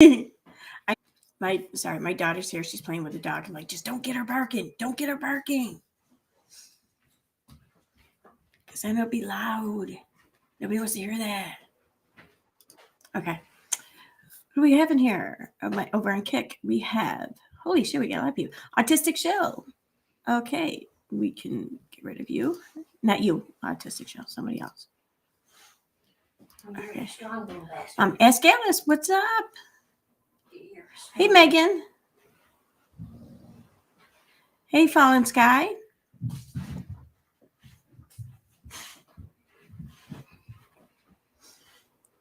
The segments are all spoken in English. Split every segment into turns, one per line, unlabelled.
My daughter's here. She's playing with the dog. I'm like, just don't get her barking. Don't get her barking. Because then it'll be loud. Nobody wants to hear that. Okay. What do we have in here? Over on Kick, we have, holy shit, we got a lot of people. Autistic Shell. Okay. We can get rid of you. Not you, Autistic Shell. Somebody else. Okay. Ask Alice, what's up? Hey, Megan. Hey, Fallen Sky.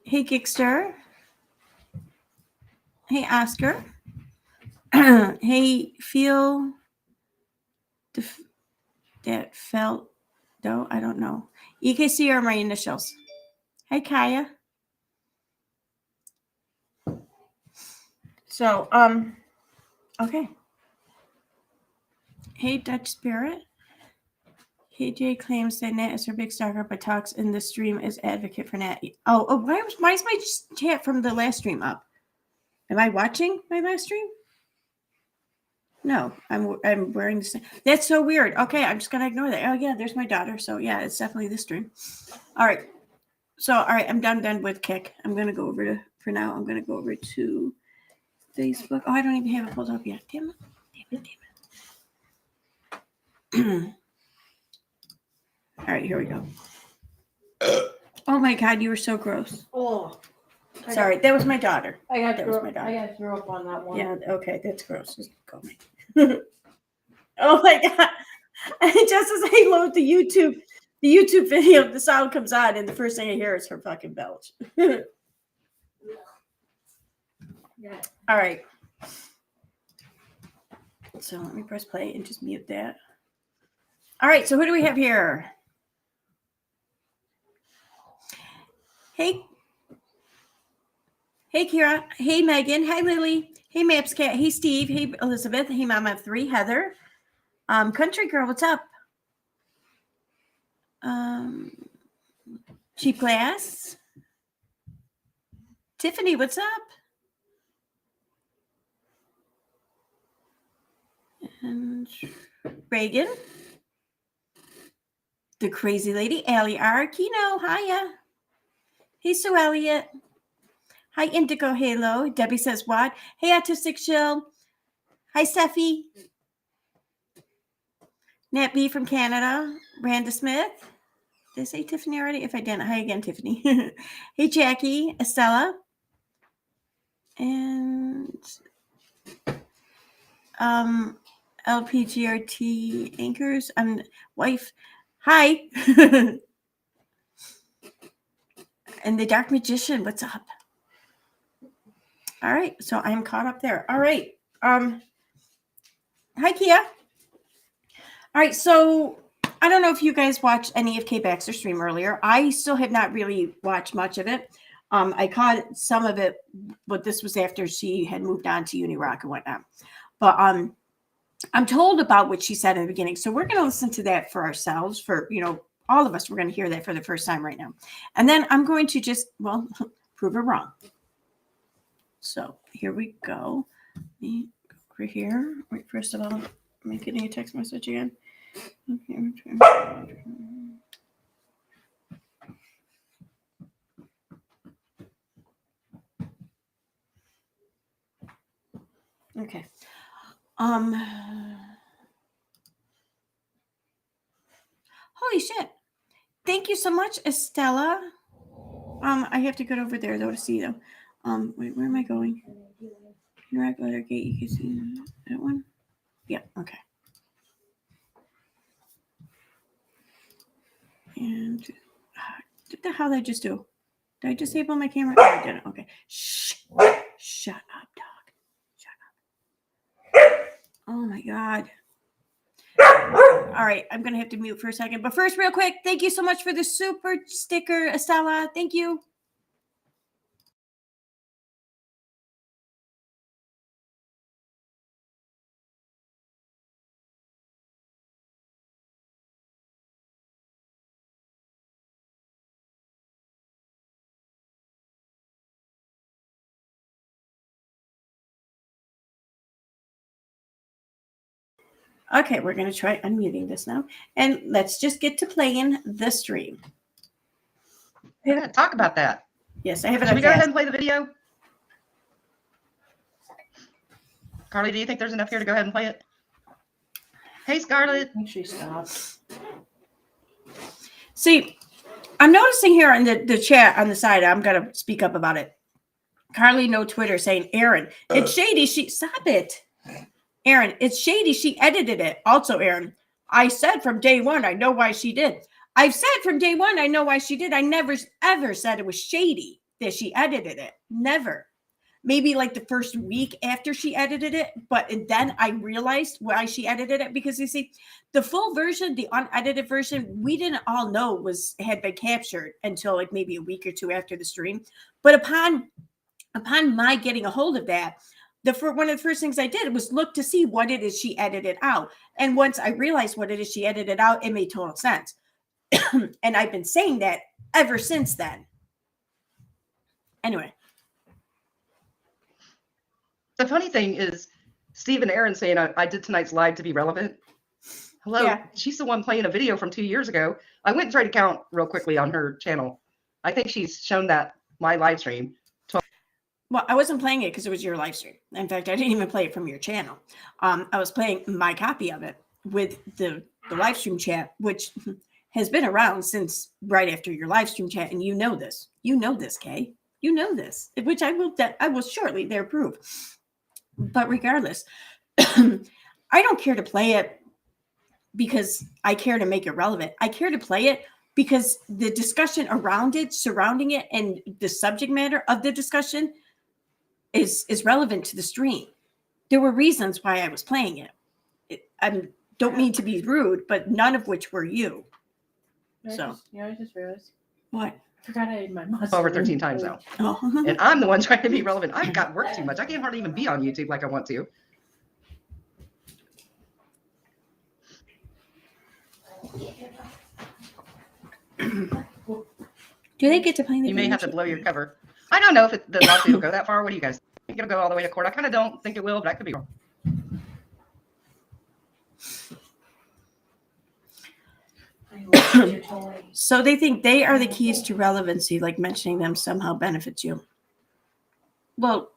Hey, Kickster. Hey, Oscar. Hey, feel that felt though. I don't know. EKC are my initials. Hey, Kaya. So, okay. Hey, Dutch Spirit. KJ claims that Nat is her big stalker, but talks in the stream as advocate for Nat. Why is my chat from the last stream up? Am I watching my last stream? No, I'm wearing the same. That's so weird. Okay, I'm just gonna ignore that. Oh yeah, there's my daughter. So yeah, it's definitely this stream. All right. So all right, I'm done with Kick. I'm gonna go over to for now. I'm gonna go over to Facebook. Oh, I don't even have it pulled up yet. Damn it. All right, here we go. Oh my God, you were so gross.
Oh,
sorry, that was my daughter.
I got
to
throw up on that one.
Yeah, okay, that's gross. Just go me. Oh my God. Just as I load the YouTube video, the sound comes on, and the first thing I hear is her fucking belch.
Yeah.
All right. So let me press play and just mute that. All right, so who do we have here? Hey, Kira. Hey, Megan. Hi, Lily. Hey, Maps Cat. Hey, Steve. Hey, Elizabeth. Hey, Mama of 3. Heather. Country Girl, what's up? Cheap Glass. Tiffany, what's up? And Reagan. The Crazy Lady. Allie R. Kino, hiya. Hey, Sue Elliott. Hi, Indigo Halo. Debbie says what? Hey, Autistic Shill. Hi, Steffi. Nat B from Canada. Randa Smith. Did I say Tiffany already? If I didn't, hi again, Tiffany. Hey, Jackie. Estella. And LPGRT Anchors. I'm wife. Hi. And the Dark Magician. What's up? All right. So I'm caught up there. All right. Hi, Kia. All right. So I don't know if you guys watched any of Kay Baxter's stream earlier. I still have not really watched much of it. I caught some of it, but this was after she had moved on to Unirock and whatnot. But I'm told about what she said in the beginning. So we're going to listen to that for ourselves, for, all of us. We're going to hear that for the first time right now. And then I'm going to just, prove it wrong. So here we go. Let me go over here. Wait, first of all, am I getting a text message again? Okay. Holy shit. Thank you so much, Estella. I have to get over there though to see them. Wait, where am I going? Interact letter gate. You can see that one. Yeah. Okay. And what the hell did I just do? Did I disable my camera? No, I didn't. Okay. Shh. Shut up, dog. Shut up. Oh my God. All right. I'm going to have to mute for a second. But first, real quick, thank you so much for the super sticker, Estella. Thank you. Okay, we're going to try unmuting this now. And let's just get to playing the stream.
We're going to talk about that.
Yes, I have it.
Should we go ahead and play the video? Carly, do you think there's enough here to go ahead and play it? Hey, Scarlett.
I think she stopped.
See, I'm noticing here in the chat on the side, I'm going to speak up about it. Carly, no Twitter, saying, Aaron, it's shady. Stop it. Aaron, it's shady. She edited it. Also, Aaron, I said from day one, I know why she did. I've said from day one, I know why she did. I never, ever said it was shady that she edited it. Never. Maybe like the first week after she edited it, but then I realized why she edited it, because you see, the full version, the unedited version, we didn't all know had been captured until like maybe a week or two after the stream. But upon my getting a hold of that, one of the first things I did was look to see what it is she edited out. And once I realized what it is she edited out, it made total sense. And I've been saying that ever since then. Anyway.
The funny thing is, Steve and Aaron saying I did tonight's live to be relevant. Hello, yeah. She's the one playing a video from 2 years ago. I went and tried to count real quickly on her channel. I think she's shown that my live stream.
Well, I wasn't playing it because it was your live stream. In fact, I didn't even play it from your channel. I was playing my copy of it with the live stream chat, which has been around since right after your live stream chat. And you know this. You know this, Kay. You know this, which I will shortly there prove. But regardless, I don't care to play it because I care to make it relevant. I care to play it because the discussion around it, surrounding it, and the subject matter of the discussion is relevant to the stream. There were reasons why I was playing it. I don't mean to be rude, but none of which were you.
I just realized.
What?
I forgot I had my muscle.
Over 13 times now. Oh. And I'm the one trying to be relevant. I've got work too much. I can't hardly even be on YouTube like I want to.
Do they get to play the
You may have to blow your cover. I don't know if the lawsuit will go that far. What do you guys think? It'll go all the way to court? I kind of don't think it will, but I could be wrong.
So they think they are the keys to relevancy, like mentioning them somehow benefits you. Well,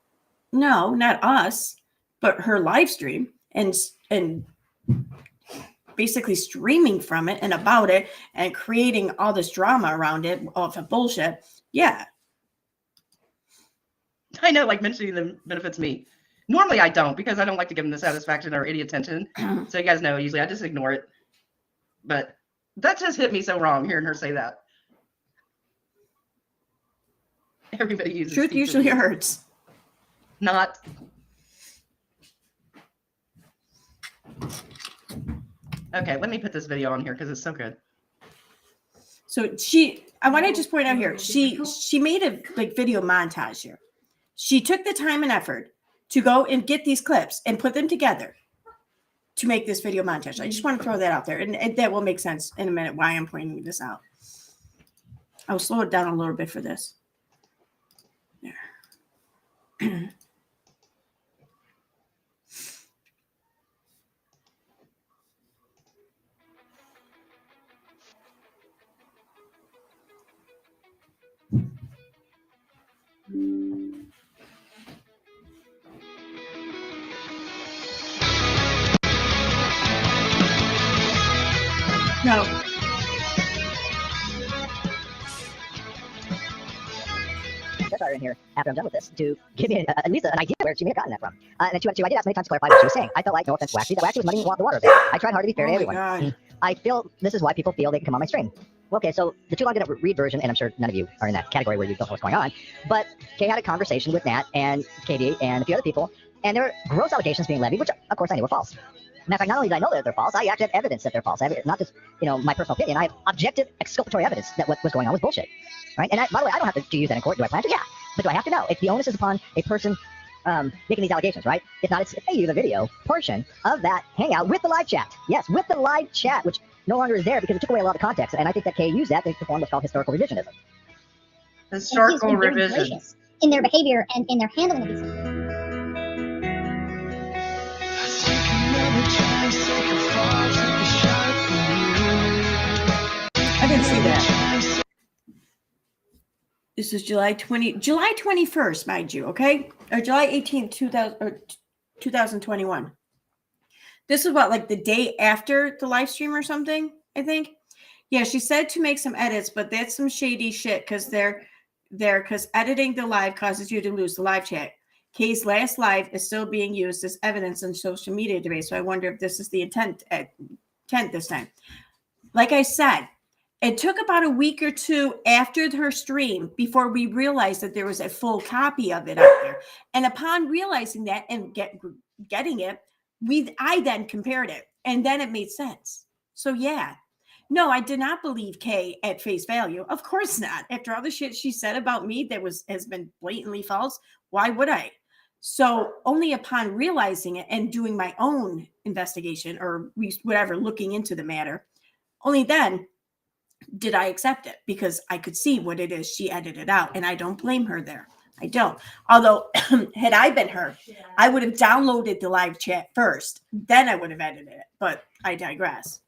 no, not us, but her live stream and basically streaming from it and about it and creating all this drama around it off of bullshit. Yeah.
I know, like mentioning them benefits me. Normally I don't, because I don't like to give them the satisfaction or any attention. So you guys know, usually I just ignore it. But that just hit me so wrong hearing her say that. Everybody uses
truth usually hurts.
Not. Okay, let me put this video on here because it's so good.
So I want to just point out here, she made a video montage here. She took the time and effort to go and get these clips and put them together to make this video montage. I just want to throw that out there, and that will make sense in a minute why I'm pointing this out. I'll slow it down a little bit for this. There. No.
That's why we're in here after I'm done with this to give me at least an idea where she may have gotten that from. And then I did ask many times to clarify what she was saying. I felt like, no offense to Waxy, that Waxy was muddying the water a bit. I tried hard to be fair to everyone.
God.
I feel this is why people feel they can come on my stream. Okay, so the Too Long Didn't Read version, and I'm sure none of you are in that category where you don't know what's going on, but Kay had a conversation with Nat and KB and a few other people, and there were gross allegations being levied, which of course I knew were false. Matter of fact, not only did I know that they're false, I actually have evidence that they're false. Not just, my personal opinion. I have objective, exculpatory evidence that what was going on was bullshit. Right? And by the way, I don't have to use that in court. Do I plan to? Yeah. But do I have to? No. If the onus is upon a person making these allegations, right? If not, it's the video portion of that hangout with the live chat. Yes, with the live chat, which no longer is there because it took away a lot of context. And I think that Kay used that to perform what's called historical revisionism.
Historical revision.
In their behavior and in their handling of these things.
This is July 21st, mind you, okay? Or July 18th, 2021. This is what, like the day after the live stream or something, I think. Yeah, she said to make some edits, but that's some shady shit because because editing the live causes you to lose the live chat. Kay's last live is still being used as evidence in social media debate. So I wonder if this is the intent this time. Like I said, it took about a week or two after her stream before we realized that there was a full copy of it out there. And upon realizing that and getting it, I then compared it, and then it made sense. So yeah. No, I did not believe Kay at face value. Of course not. After all the shit she said about me that has been blatantly false, why would I? So only upon realizing it and doing my own investigation or whatever, looking into the matter, only then did I accept it because I could see what it is she edited out, and I don't blame her there. I don't. Although, had I been her, I would have downloaded the live chat first. Then I would have edited it, but I digress.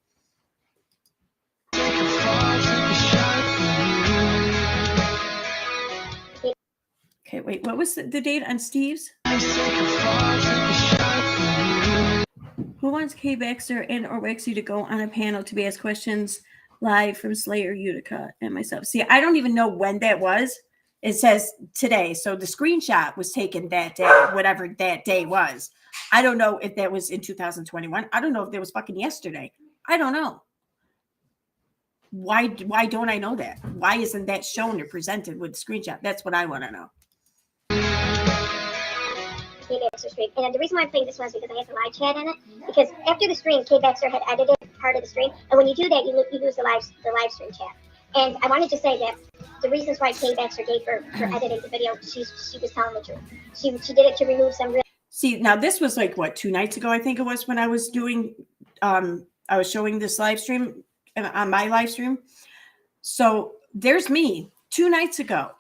Okay, wait, what was the date on Steve's? Who wants Kay Baxter and or Waxy to go on a panel to be asked questions live from Slayer, Utica, and myself? See, I don't even know when that was. It says today. So the screenshot was taken that day, whatever that day was. I don't know if that was in 2021. I don't know if that was fucking yesterday. I don't know. Why don't I know that? Why isn't that shown or presented with the screenshot? That's what I want to know.
Kay Baxter stream. And the reason why I'm playing this one is because I had the live chat in it. Because after the stream, Kay Baxter had edited part of the stream, and when you do that, you lose the live stream chat. And I wanted to say that the reasons why Kay Baxter gave for editing the video, she was telling the truth. She did it to remove some real.
See, now this was like what, 2 nights ago, I think it was, when I was doing I was showing this live stream on my live stream. So there's me 2 nights ago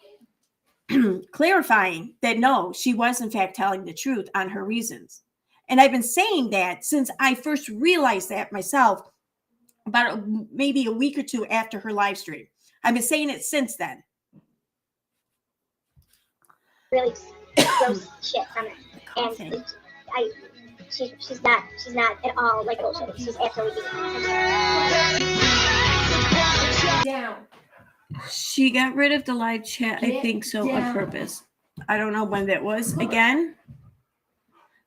clarifying that no, she was in fact telling the truth on her reasons. And I've been saying that since I first realized that myself about maybe a week or two after her live stream. I've been saying it since then.
Really gross shit from it. And she's not at all like bullshit. She's absolutely
Down.
She got rid of the live chat, I think so, on purpose. I don't know when that was again.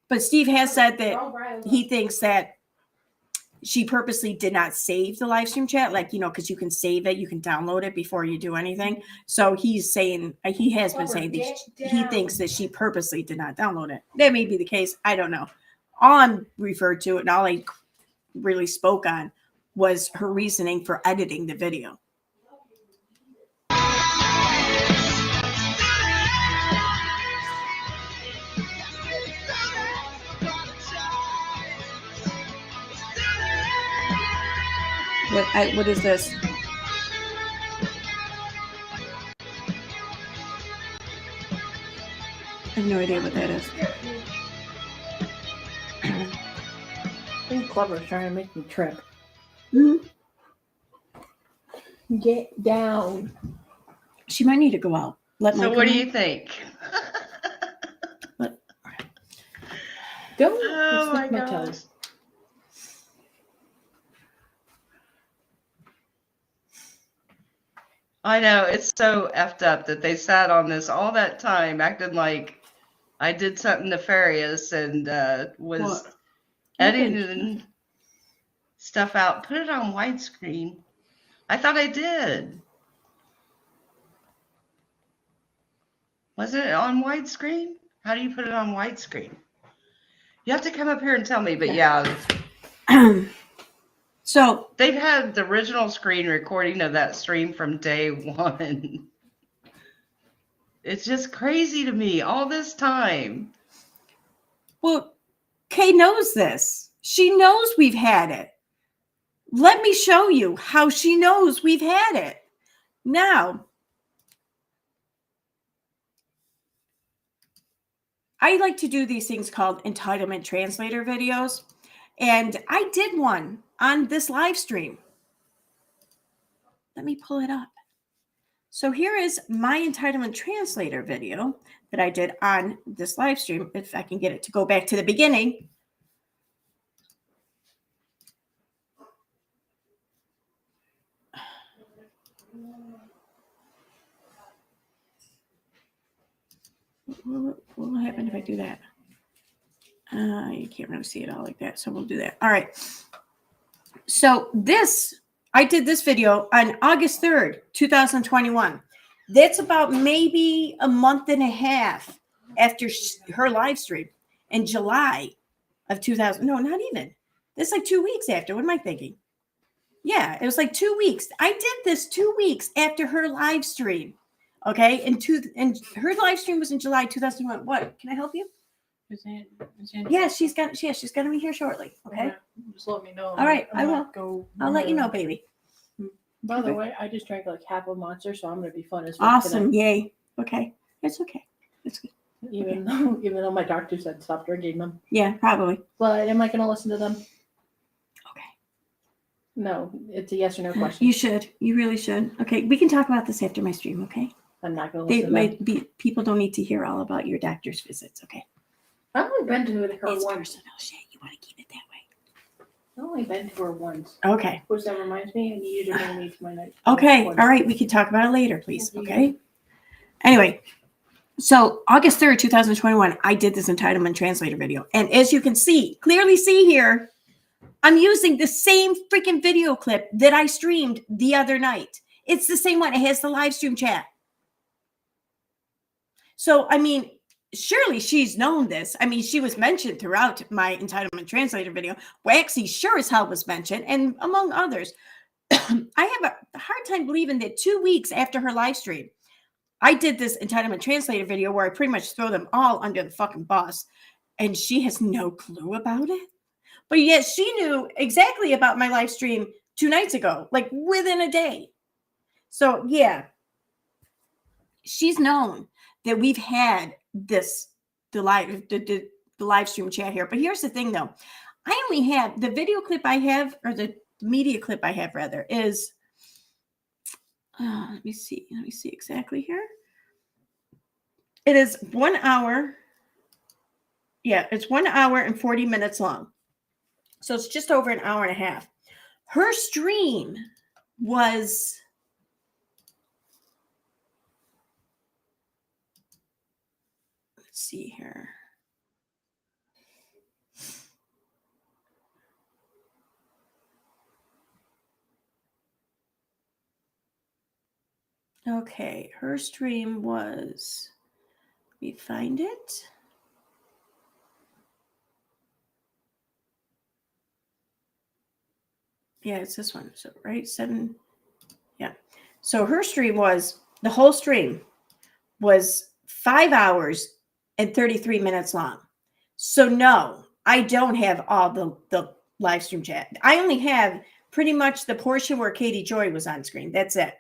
But Steve has said that he thinks that she purposely did not save the live stream chat, like, because you can save it, you can download it before you do anything. So he's saying, he has been saying that he thinks that she purposely did not download it. That may be the case. I don't know. All I'm referred to and all I really spoke on was her reasoning for editing the video. What is this? I have no idea what that is.
I think Clever's trying to make me trip.
Mm-hmm.
Get down.
She might need to go out.
So what do you think?
Don't
Oh my
my
gosh.
toes.
I know, it's so effed up that they sat on this all that time acting like I did something nefarious and was
What?
editing stuff out. Put it on widescreen. I thought I did. Wasn't it on widescreen? How do you put it on widescreen? You have to come up here and tell me, but yeah.
So
They've had the original screen recording of that stream from day one. It's just crazy to me all this time.
well, Kay knows this. She knows we've had it. Let me show you how she knows we've had it. Now, I like to do these things called entitlement translator videos. And I did one on this live stream. Let me pull it up. So here is my entitlement translator video that I did on this live stream. If I can get it to go back to the beginning. What will happen if I do that? You can't really see it all like that, so we'll do that. All right. So I did this video on August 3rd, 2021. That's about maybe a month and a half after her live stream in July of 2000. No, not even. That's like 2 weeks after. What am I thinking? Yeah, it was like 2 weeks. I did this 2 weeks after her live stream. Okay, and her live stream was in July 2001. What? Can I help you? Yeah, she's gonna be here shortly. Okay.
Just let me know.
All right,
I'm
I
not
will. I'll let you know, baby.
By the
Okay.
way, I just drank like half a Monster, so I'm gonna be fun as well.
Awesome. Yay. Okay. It's okay. It's good.
Even though my doctor said stop drinking them.
Yeah, probably.
But am I gonna listen to them?
Okay.
No, it's a yes or no question.
You should. You really should. Okay. We can talk about this after my stream. Okay.
I'm not gonna
They
listen to them.
might be. People don't need to hear all about your doctor's visits. Okay.
I've only been to her
It's
once.
personal shit. You want to keep it that way.
I've only been to her once.
Okay.
Which that reminds me, I need you to bring me to my night.
Okay. All right. We can talk about it later, please. Okay. Anyway, so August 3rd, 2021, I did this entitlement translator video. And as you can clearly see here, I'm using the same freaking video clip that I streamed the other night. It's the same one. It has the live stream chat. So, I mean, surely she's known this. I mean, she was mentioned throughout my entitlement translator video. Waxy sure as hell was mentioned, and among others. I have a hard time believing that 2 weeks after her live stream, I did this entitlement translator video where I pretty much throw them all under the fucking bus, and she has no clue about it. But yet she knew exactly about my live stream 2 nights ago, like within a day. So yeah, she's known that we've had the live stream chat here. But here's the thing though. I only have the video clip I have, or the media clip I have rather, is let me see exactly here. It is 1 hour. Yeah, it's 1 hour and 40 minutes long. So it's just over an hour and a half. Her stream was see here. Okay, her stream was, let me find it. Yeah, it's this one. So, right, 7. Yeah. So her stream was, the whole stream was 5 hours and 33 minutes long. So no, I don't have all the live stream chat. I only have pretty much the portion where Katie Joy was on screen. That's it.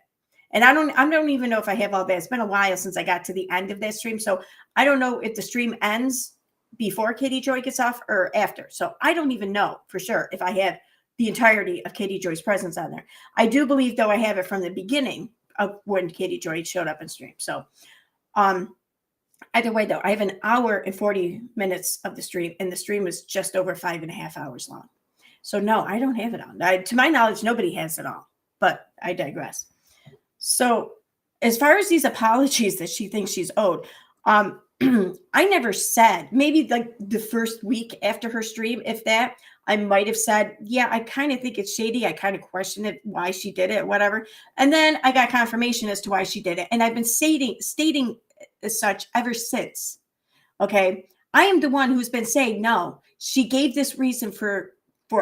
And I don't even know if I have all that. It's been a while since I got to the end of that stream. So I don't know if the stream ends before Katie Joy gets off or after. So I don't even know for sure if I have the entirety of Katie Joy's presence on there. I do believe, though, I have it from the beginning of when Katie Joy showed up in stream. So either way, though, I have an hour and 40 minutes of the stream, and the stream was just over 5.5 hours long. So no, I don't have it on. To my knowledge, nobody has it all, but I digress. So as far as these apologies that she thinks she's owed, I never said, maybe like the first week after her stream, if that, I might have said, yeah, I kind of think it's shady. I kind of question it, why she did it, whatever. And then I got confirmation as to why she did it. And I've been stating as such ever since. Okay. I am the one who's been saying, no, she gave this reason for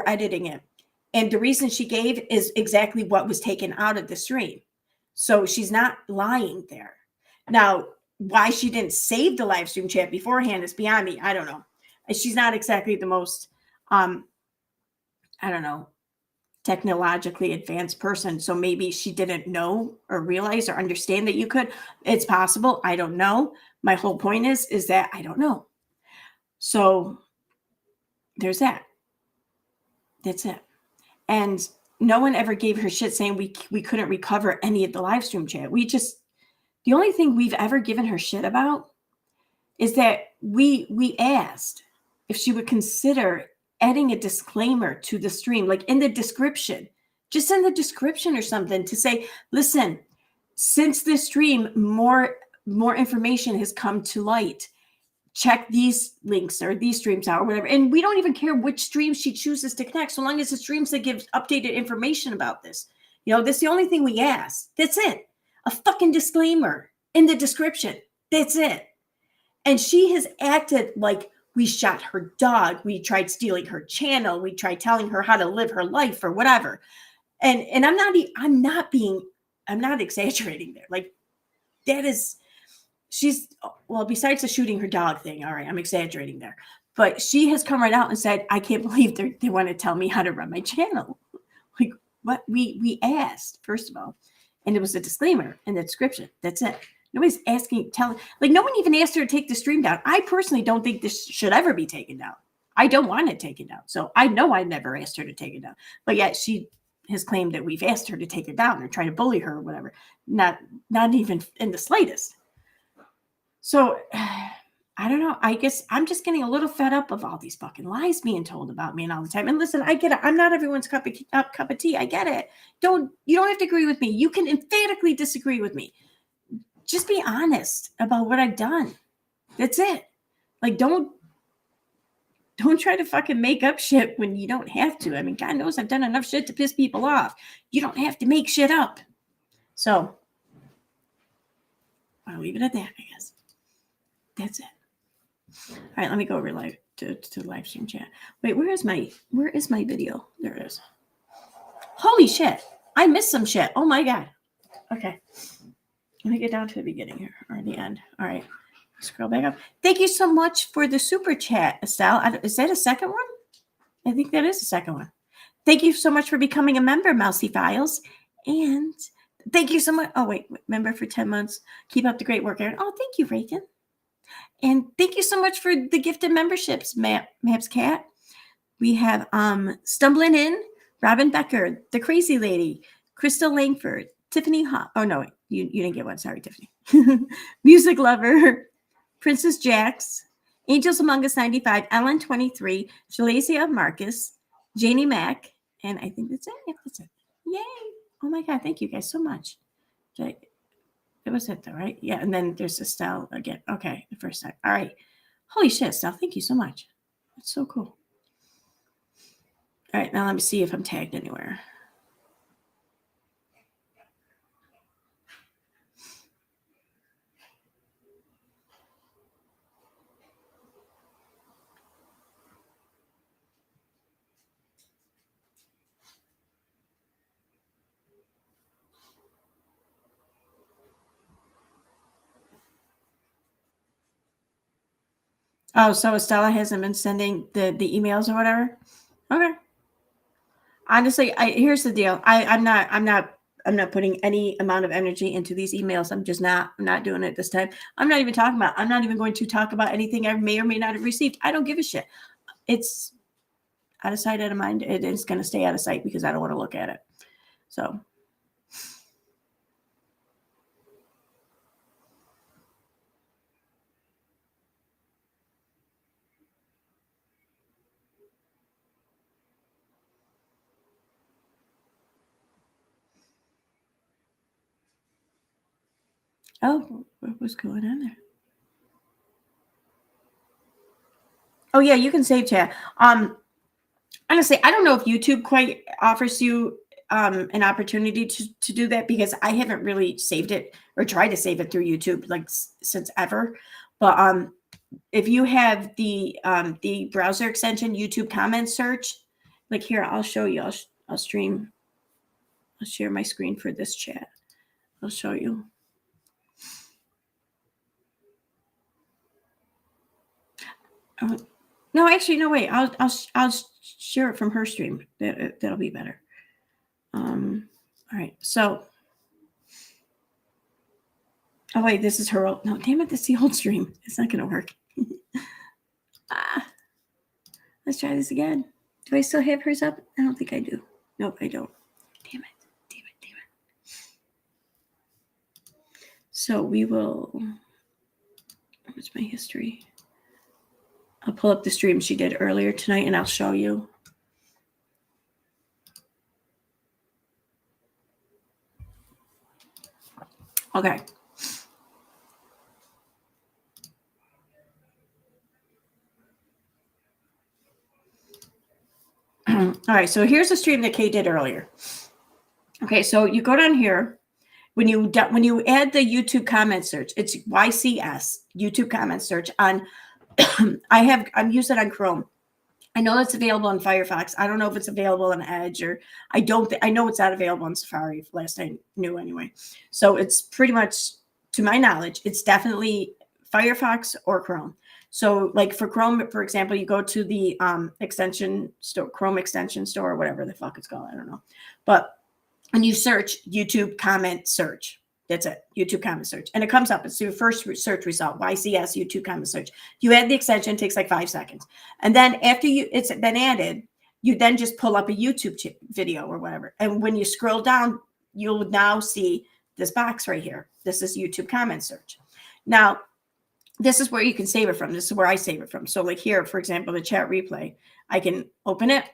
editing it. And the reason she gave is exactly what was taken out of the stream. So she's not lying there. Now, why she didn't save the live stream chat beforehand is beyond me. I don't know. She's not exactly the most, I don't know, technologically advanced person. So maybe she didn't know or realize or understand that you could. It's possible. I don't know. My whole point is that I don't know. So there's that. That's it. And no one ever gave her shit saying we couldn't recover any of the live stream chat. We just The only thing we've ever given her shit about is that we asked if she would consider adding a disclaimer to the stream, like in the description, just in the description or something, to say, listen, since this stream, more information has come to light. Check these links or these streams out or whatever. And we don't even care which stream she chooses to connect, so long as the streams that give updated information about this. That's the only thing we ask. That's it. A fucking disclaimer in the description. That's it. And she has acted like we shot her dog. We tried stealing her channel. We tried telling her how to live her life or whatever. And I'm not exaggerating there. Like, that is, besides the shooting her dog thing, all right, I'm exaggerating there. But she has come right out and said, I can't believe they want to tell me how to run my channel. Like, what? We asked, first of all, and it was a disclaimer in the description. That's it. Nobody's no one even asked her to take the stream down. I personally don't think this should ever be taken down. I don't want it taken down. So I know I never asked her to take it down. But yet she has claimed that we've asked her to take it down or try to bully her or whatever. Not even in the slightest. So I don't know. I guess I'm just getting a little fed up of all these fucking lies being told about me and all the time. And listen, I get it. I'm not everyone's cup of tea. I get it. You don't have to agree with me. You can emphatically disagree with me. Just be honest about what I've done. That's it. Like, don't try to fucking make up shit when you don't have to. I mean, God knows I've done enough shit to piss people off. You don't have to make shit up. So I'll leave it at that, I guess. That's it. All right, let me go over to live stream chat. Wait, where is my video? There it is. Holy shit. I missed some shit. Oh my God. Okay. Let me get down to the beginning here, or the end. All right. Scroll back up. Thank you so much for the super chat, Estelle. Is that a second one? I think that is the second one. Thank you so much for becoming a member, Mousy Files. And thank you so much. Oh, wait. Member for 10 months. Keep up the great work, Aaron. Oh, thank you, Reagan. And thank you so much for the gifted memberships, Maps Cat. We have Stumbling In, Robin Becker, The Crazy Lady, Crystal Langford, Tiffany Hawk. Oh, no, you didn't get one. Sorry, Tiffany. Music Lover, Princess Jax, Angels Among Us 95, Ellen 23, Shalasia Marcus, Janie Mack, and I think that's it. Yep, that's it. Yay. Oh, my God. Thank you guys so much. It was it, though, right? Yeah, and then there's Estelle again. Okay, the first time. All right. Holy shit, Estelle. Thank you so much. That's so cool. All right, now let me see if I'm tagged anywhere. Oh, so Estella hasn't been sending the emails or whatever? Okay. Honestly, here's the deal. I'm not putting any amount of energy into these emails. I'm not doing it this time. I'm not even going to talk about anything I may or may not have received. I don't give a shit. It's out of sight, out of mind. It is going to stay out of sight because I don't want to look at it. So. Oh, what was going on there? Oh yeah, you can save chat. Honestly, I don't know if YouTube quite offers you an opportunity to do that because I haven't really saved it or tried to save it through YouTube like since ever. But if you have the browser extension YouTube comment search, like here, I'll show you. I'll stream. I'll share my screen for this chat. I'll show you. No, actually, no, wait. I'll share it from her stream. That'll be better. All right. So, oh wait, this is her old. No, damn it, this is the old stream. It's not gonna work. Let's try this again. Do I still have hers up? I don't think I do. Nope, I don't. Damn it. So we will. What's my history? I'll pull up the stream she did earlier tonight and I'll show you. Okay. All right, so here's a stream that Kay did earlier. Okay, so you go down here. When you add the YouTube comment search, it's YCS, YouTube comment search on, I'm using it on Chrome. I know it's available on Firefox. I don't know if it's available on Edge or I know it's not available on Safari last I knew anyway. So it's pretty much, to my knowledge, it's definitely Firefox or Chrome. So like for Chrome, for example, you go to the extension store, Chrome extension store, or whatever the fuck it's called. I don't know. But when you search YouTube comment search, that's it, YouTube comment search. And it comes up. It's your first search result, YCS YouTube comment search. You add the extension, it takes like 5 seconds. And then after it's been added, you then just pull up a YouTube video or whatever. And when you scroll down, you'll now see this box right here. This is YouTube comment search. Now, this is where you can save it from. This is where I save it from. So like here, for example, the chat replay, I can open it.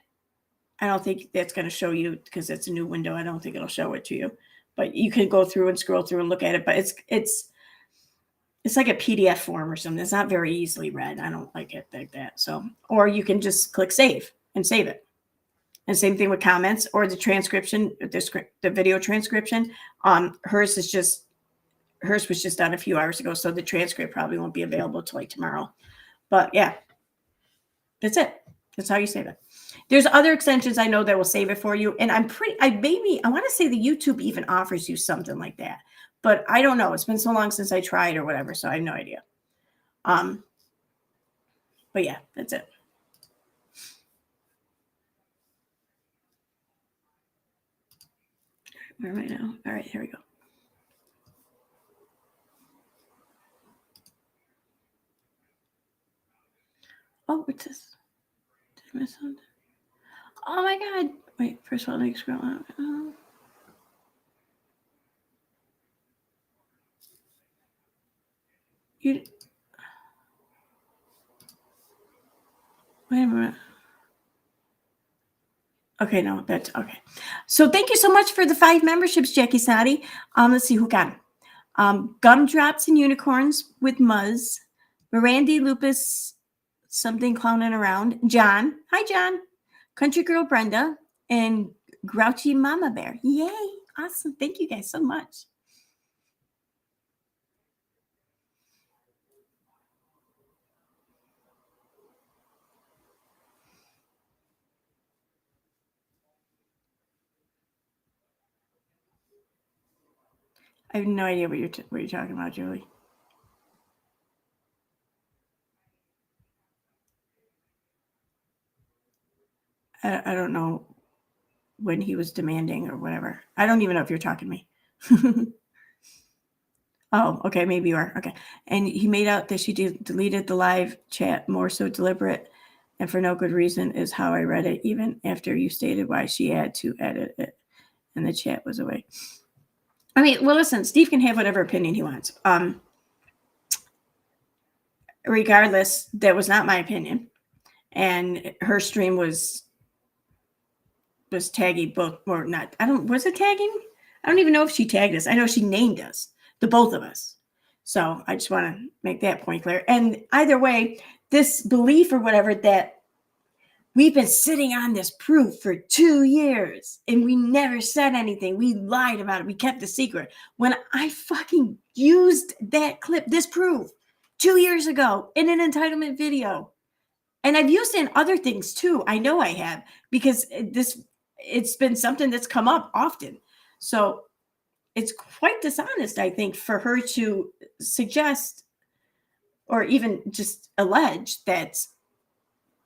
I don't think that's going to show you because it's a new window. I don't think it'll show it to you, but you can go through and scroll through and look at it. But it's like a PDF form or something. It's not very easily read. I don't like it like that. So, or you can just click save and save it. And same thing with comments or the transcription, the video transcription. Hers was just done a few hours ago, so the transcript probably won't be available till like tomorrow. But yeah, that's it. That's how you save it. There's other extensions I know that will save it for you. And I want to say the YouTube even offers you something like that, but I don't know. It's been so long since I tried or whatever, so I have no idea. But yeah, that's it. Where am I now? All right, here we go. Oh, what's this? Did I miss something? Oh my God. Wait, first of all, let me scroll out. Wait a minute. Okay, no, that's okay. So thank you so much for the 5 memberships, Jackie Sadi. Let's see who got them. Gumdrops and Unicorns with Muzz. Mirandy Lupus, something clowning around. John. Hi, John. Country Girl Brenda. And Grouchy Mama Bear. Yay. Awesome. Thank you guys so much. I have no idea what you're talking about, Julie. I don't know when he was demanding or whatever. I don't even know if you're talking to me. Oh, okay. Maybe you are. Okay. And he made out that she deleted the live chat, more so deliberate and for no good reason is how I read it, even after you stated why she had to edit it and the chat was away. I mean, well, listen, Steve can have whatever opinion he wants. Regardless, that was not my opinion. And her stream was tagging both or not. Was it tagging? I don't even know if she tagged us. I know she named us, the both of us. So I just want to make that point clear. And either way, this belief or whatever that we've been sitting on this proof for 2 years and we never said anything. We lied about it. We kept the secret. When I fucking used that clip, this proof 2 years ago in an entitlement video. And I've used it in other things too. I know I have because it's been something that's come up often. So it's quite dishonest, I think, for her to suggest or even just allege that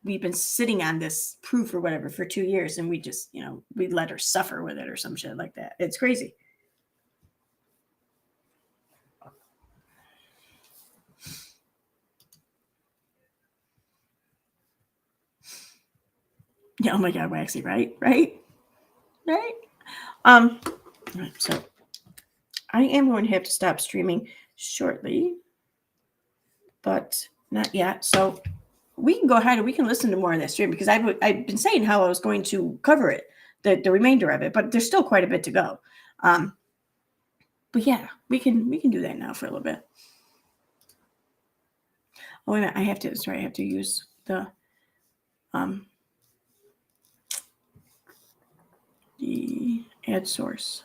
we've been sitting on this proof or whatever for 2 years and we just, we let her suffer with it or some shit like that. It's crazy. Yeah, oh my God, Waxy, right? So I am going to have to stop streaming shortly, but not yet. So we can go ahead and we can listen to more of that stream because I've been saying how I was going to cover it, the remainder of it, but there's still quite a bit to go. But yeah, we can do that now for a little bit. Oh, wait a minute. I have to use the ad source.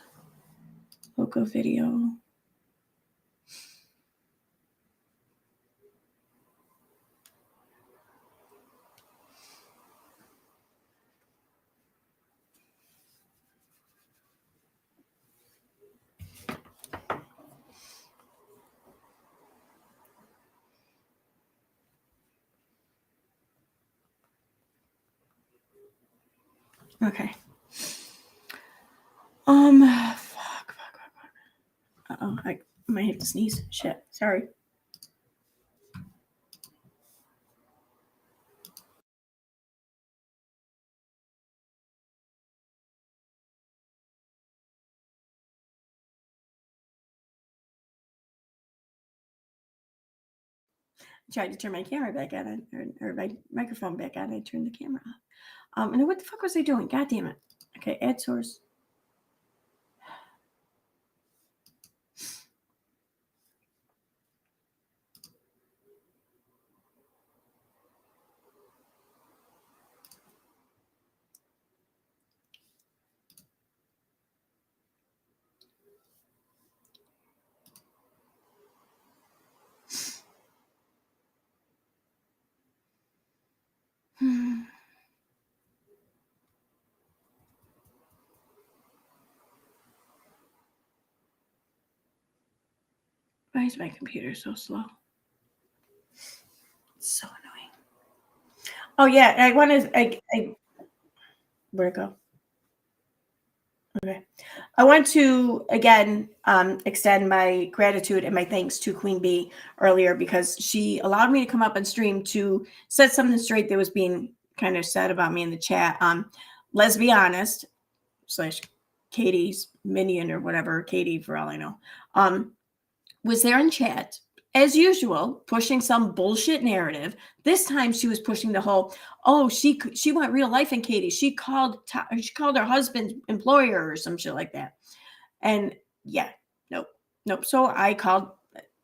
Local video. Okay. Fuck. Uh-oh, I might have to sneeze. Shit. Sorry. I tried to turn my camera back on, or my microphone back on. I turned the camera off. And what the fuck was I doing? God damn it. Okay, ad source. Why is my computer so slow? It's so annoying. Oh yeah, I where'd it go? Okay. I want to again extend my gratitude and my thanks to Queen Bee earlier because she allowed me to come up on stream to set something straight that was being kind of said about me in the chat. Let's be honest, / Katie's minion or whatever, Katie for all I know, was there in chat as usual, pushing some bullshit narrative. This time she was pushing the whole, oh, she went real life in Katie. She called her husband's employer or some shit like that. And yeah, nope. So I called,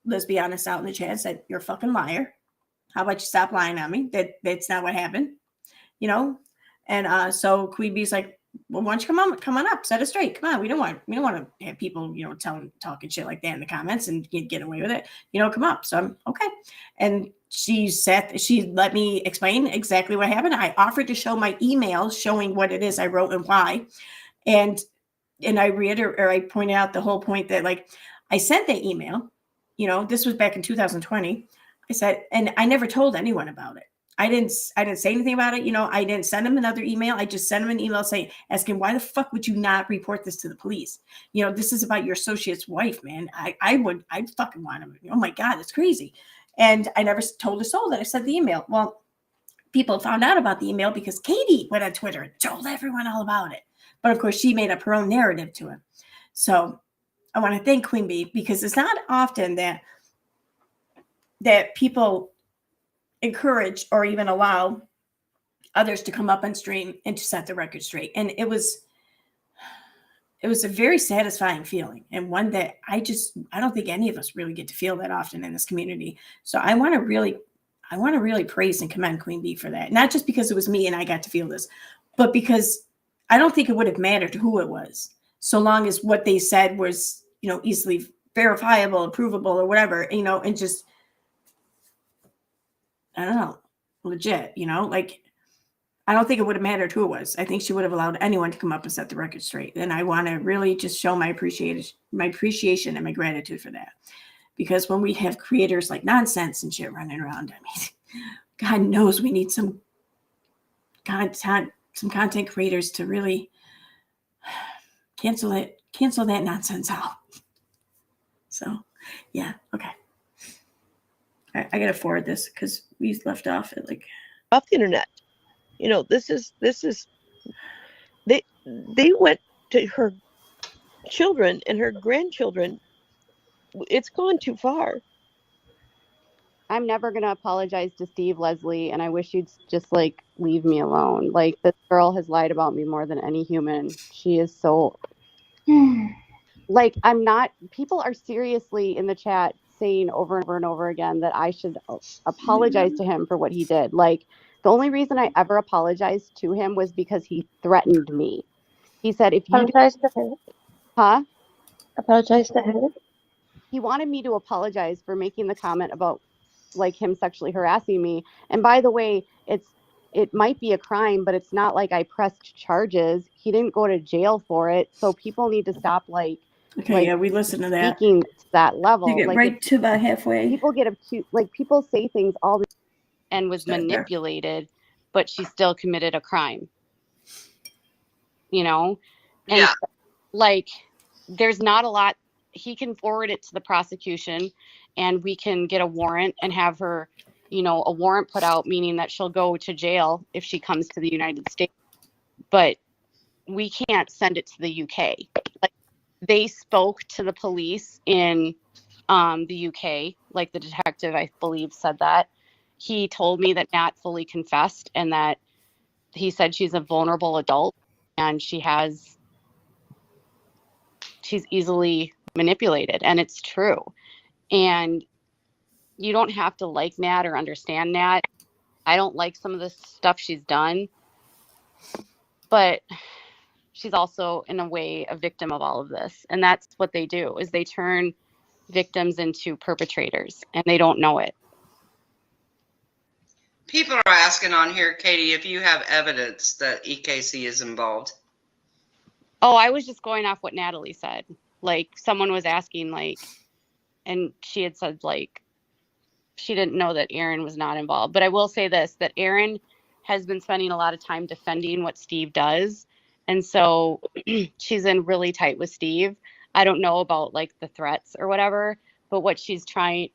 let's be honest, out in the chat and said, you're a fucking liar. How about you stop lying on me? That's not what happened, you know? And so Queen Bee's like, well, why don't you come on up, set it straight. Come on. We don't want to have people, talking shit like that in the comments and get away with it. Come up. So I'm okay. And she let me explain exactly what happened. I offered to show my email showing what it is I wrote and why. And I pointed out the whole point that like I sent that email, this was back in 2020. I said, and I never told anyone about it. I didn't say anything about it. I didn't send him another email. I just sent him an email asking, why the fuck would you not report this to the police? This is about your associate's wife, man. I'd fucking want him. Oh my God, it's crazy. And I never told a soul that I sent the email. Well, people found out about the email because Katie went on Twitter and told everyone all about it. But of course, she made up her own narrative to it. So I want to thank Queen Bee because it's not often that people encourage or even allow others to come up on stream and to set the record straight. And it was a very satisfying feeling, and one that I don't think any of us really get to feel that often in this community. So I want to really praise and commend Queen Bee for that. Not just because it was me and I got to feel this, but because I don't think it would have mattered who it was, so long as what they said was, easily verifiable, provable, or whatever, and just, I don't know, legit, like, I don't think it would have mattered who it was. I think she would have allowed anyone to come up and set the record straight. And I want to really just show my appreciation and my gratitude for that. Because when we have creators like Nonsense and shit running around, I mean, God knows we need some content creators to really cancel that nonsense out. So, yeah, okay. I gotta forward this because we left off at like
off the internet. This is they went to her children and her grandchildren it's gone too far.
I'm never going to apologize to Steve, Leslie, and I wish you'd just like leave me alone. Like, this girl has lied about me more than any human. She is so like, I'm not, people are seriously in the chat saying over and over and over again that I should apologize to him for what he did. Like, the only reason I ever apologized to him was because he threatened me. He said, if you
Apologize to who?
huh?
Apologize to who?
He wanted me to apologize for making the comment about like him sexually harassing me. And by the way, it might be a crime, but it's not like I pressed charges. He didn't go to jail for it. So people need to stop like
Okay, yeah, we listened to that.
speaking to that level.
You get
like
right to about halfway.
people get accused, like people say things all the and was
Start there.
manipulated, but she still committed a crime. You know? And
Yeah.
like there's not a lot. He can forward it to the prosecution and we can get a warrant and have her, you know, a warrant put out, meaning that she'll go to jail if she comes to the United States. But we can't send it to the UK. Like, they spoke to the police in the UK, like the detective, I believe, said that. He told me that Nat fully confessed and that he said she's a vulnerable adult and she's easily manipulated, and it's true. And you don't have to like Nat or understand Nat. I don't like some of the stuff she's done, but she's also in a way a victim of all of this. And that's what they do, is they turn victims into perpetrators and they don't know it.
People are asking on here, Katie, if you have evidence that EKC is involved.
Oh, I was just going off what Natalie said. Like, someone was asking, like, and she had said, like, she didn't know that Aaron was not involved. But I will say this, that Aaron has been spending a lot of time defending what Steve does. And so she's in really tight with Steve. I don't know about, like, the threats or whatever, but what she's trying,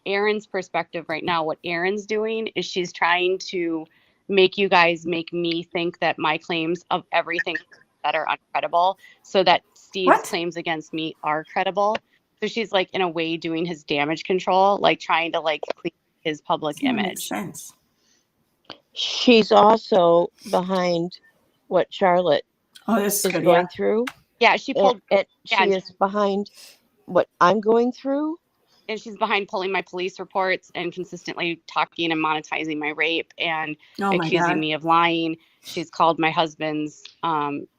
Aaron's perspective right now, what Aaron's doing is she's trying to make you guys make me think that my claims of everything that are uncredible, so that Steve's claims against me are credible. So she's like in a way doing his damage control, like trying to like clean his public image.
Makes sense.
She's also behind what Charlotte
is
going
yeah.
through.
Yeah, she pulled.
And she is behind what I'm going through.
And she's behind pulling my police reports and consistently talking and monetizing my rape and accusing me of lying. She's called my husband's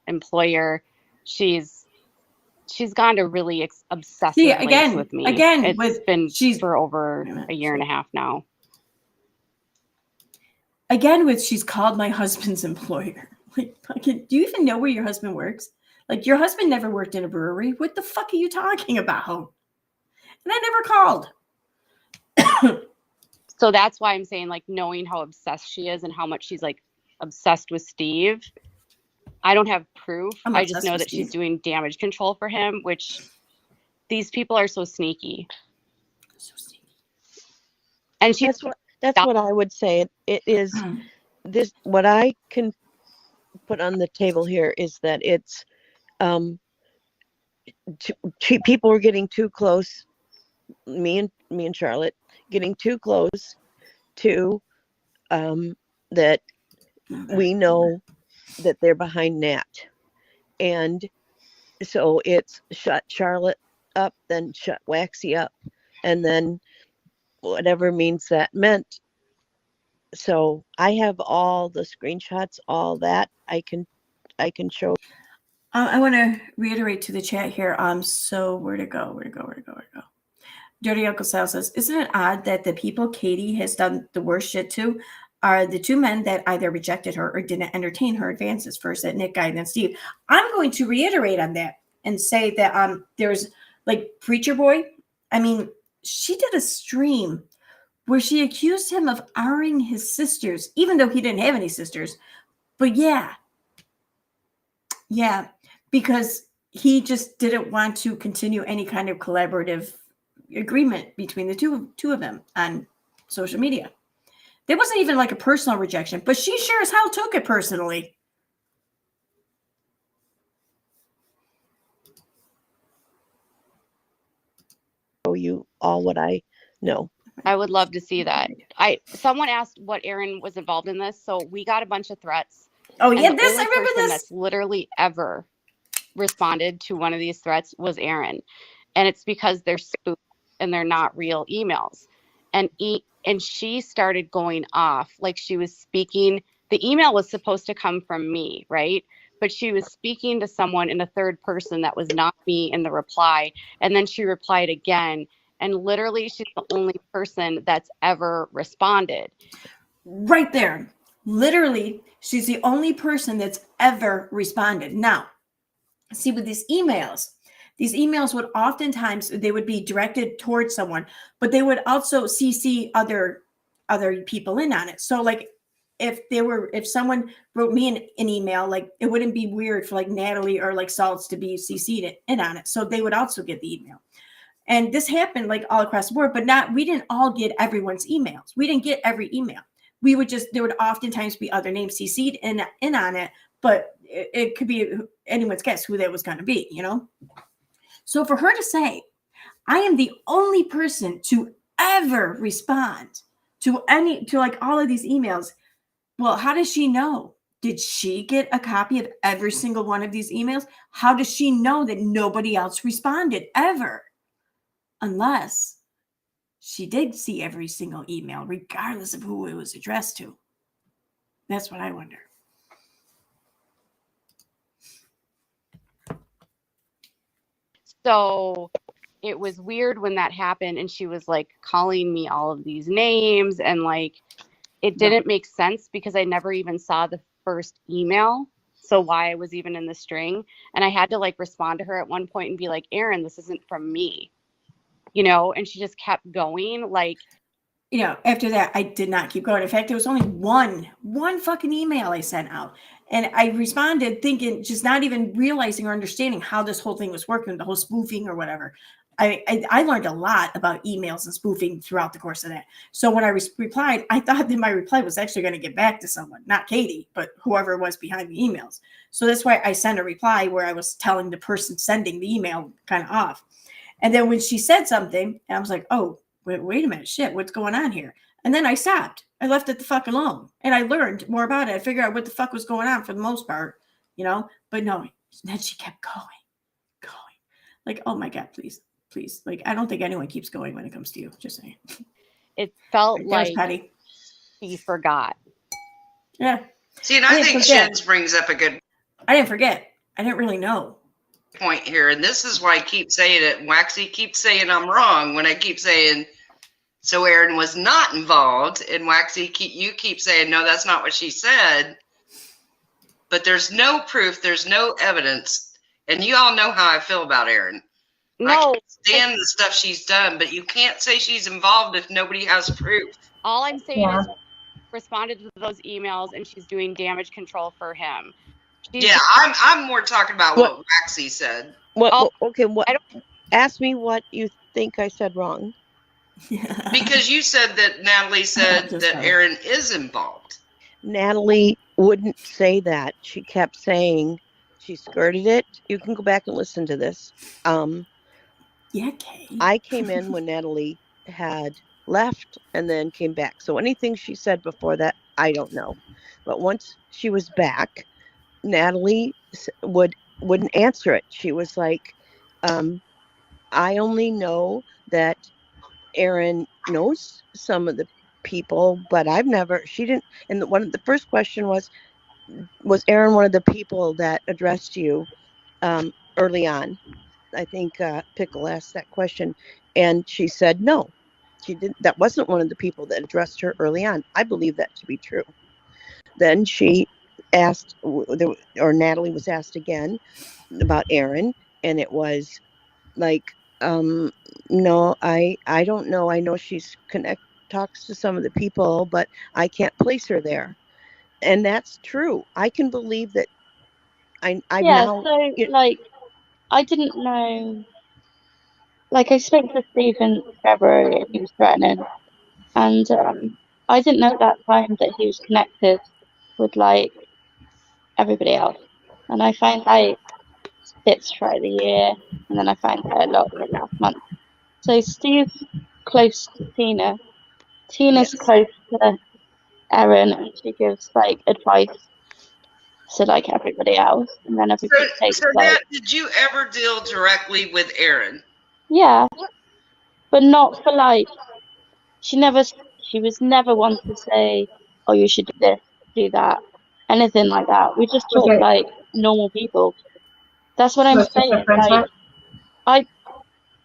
employer. She's gone to really obsessive lengths with me. It's been for over a year and a half now.
Again, she's called my husband's employer. Like, fucking, do you even know where your husband works? Like, your husband never worked in a brewery. What the fuck are you talking about? And I never called.
So that's why I'm saying, like, knowing how obsessed she is and how much she's like obsessed with Steve. I don't have proof. I just know that she's doing damage control for him, which these people are so sneaky.
So sneaky.
And
that's what I would say. It is this, what I can put on the table here is that it's people are getting too close. Me and Charlotte getting too close to that we know that they're behind Nat, and so it's shut Charlotte up, then shut Waxy up, and then whatever means that meant. So I have all the screenshots, all that I can show.
I want to reiterate to the chat here. So where to go? Dirty Uncle Sal says, isn't it odd that the people Katie has done the worst shit to are the two men that either rejected her or didn't entertain her advances? First that Nick guy, then Steve. I'm going to reiterate on that and say that there's like Preacher Boy. I mean, she did a stream where she accused him of R-ing his sisters, even though he didn't have any sisters. But yeah, because he just didn't want to continue any kind of collaborative agreement between the two of them on social media. There wasn't even like a personal rejection, but she sure as hell took it personally.
show you all what I know.
I would love to see that. Someone asked what Aaron was involved in this, so we got a bunch of threats.
Oh
and
yeah,
the
this I
only
remember
person
this.
that's literally ever responded to one of these threats was Aaron, and it's because they're spoofed and they're not real emails. And she started going off like she was speaking. The email was supposed to come from me, right? But she was speaking to someone in a third person that was not me in the reply, and then she replied again. And literally, she's the only person that's ever responded.
Right there. Literally, she's the only person that's ever responded. Now, see, with these emails would oftentimes, they would be directed towards someone, but they would also CC other people in on it. So like if someone wrote me an email, like it wouldn't be weird for like Natalie or like Salts to be CC'd in on it. So they would also get the email. And this happened like all across the board, but we didn't all get everyone's emails. We didn't get every email. There would oftentimes be other names CC'd in on it, but it could be anyone's guess who that was going to be, you know? So for her to say, I am the only person to ever respond to like all of these emails. Well, how does she know? Did she get a copy of every single one of these emails? How does she know that nobody else responded ever? Unless she did see every single email, regardless of who it was addressed to. That's what I wonder.
So it was weird when that happened, and she was like calling me all of these names, and like it didn't make sense because I never even saw the first email. So why I was even in the string. And I had to like respond to her at one point and be like, Aaron, this isn't from me. You know, and she just kept going. Like,
you know, after that, I did not keep going. In fact, there was only one fucking email I sent out. And I responded thinking, just not even realizing or understanding how this whole thing was working, the whole spoofing or whatever. I learned a lot about emails and spoofing throughout the course of that. So when I replied, I thought that my reply was actually going to get back to someone, not Katie, but whoever was behind the emails. So that's why I sent a reply where I was telling the person sending the email kind of off. And then when she said something, and I was like, oh, wait a minute, shit, what's going on here? And then I stopped. I left it the fuck alone. And I learned more about it. I figured out what the fuck was going on for the most part, you know? But no, then she kept going. Like, oh my God, please. Like, I don't think anyone keeps going when it comes to you. Just saying.
It felt like
petty.
She forgot.
Yeah.
See, and I think Shins brings up a good
I didn't forget. I didn't really know.
Point here, and this is why I keep saying it. Waxy keeps saying I'm wrong when I keep saying so Aaron was not involved, and Waxy you keep saying no, that's not what she said. But there's no proof, there's no evidence, and you all know how I feel about Aaron.
No,
I can't stand the stuff she's done, but you can't say she's involved if nobody has proof.
All I'm saying is responded to those emails, and she's doing damage control for him.
Yeah, I'm more talking about what Waxy said.
Ask me what you think I said wrong.
Because you said that Natalie said that Aaron is involved.
Natalie wouldn't say that. She kept saying she skirted it. You can go back and listen to this. I came in when Natalie had left and then came back. So anything she said before that, I don't know. But once she was back, Natalie wouldn't answer it. She was like, I only know that Aaron knows some of the people, but she didn't. And the first question was Aaron one of the people that addressed you early on? I think Pickle asked that question, and she said no, she didn't. That wasn't one of the people that addressed her early on. I believe that to be true. Then she asked, or Natalie was asked about Aaron, and it was like, no, I don't know. I know she's talks to some of the people, but I can't place her there. And that's true. I can believe that.
I didn't know. Like, I spoke to Steve in February and he was threatening, and I didn't know at that time that he was connected with like everybody else. And I found out bits throughout the year, and then I found out a lot last month. So Steve's close to Tina. Tina's
Yes.
close to Erin, and she gives like advice to like everybody else, and then everybody takes
So
like,
Nat, did you ever deal directly with Aaron?
yeah, but not for like, she was never one to say, oh, you should do this, do that, anything like that. We just talk
Okay.
like normal people. That's what I'm
Let's just
saying.
have friends,
Like,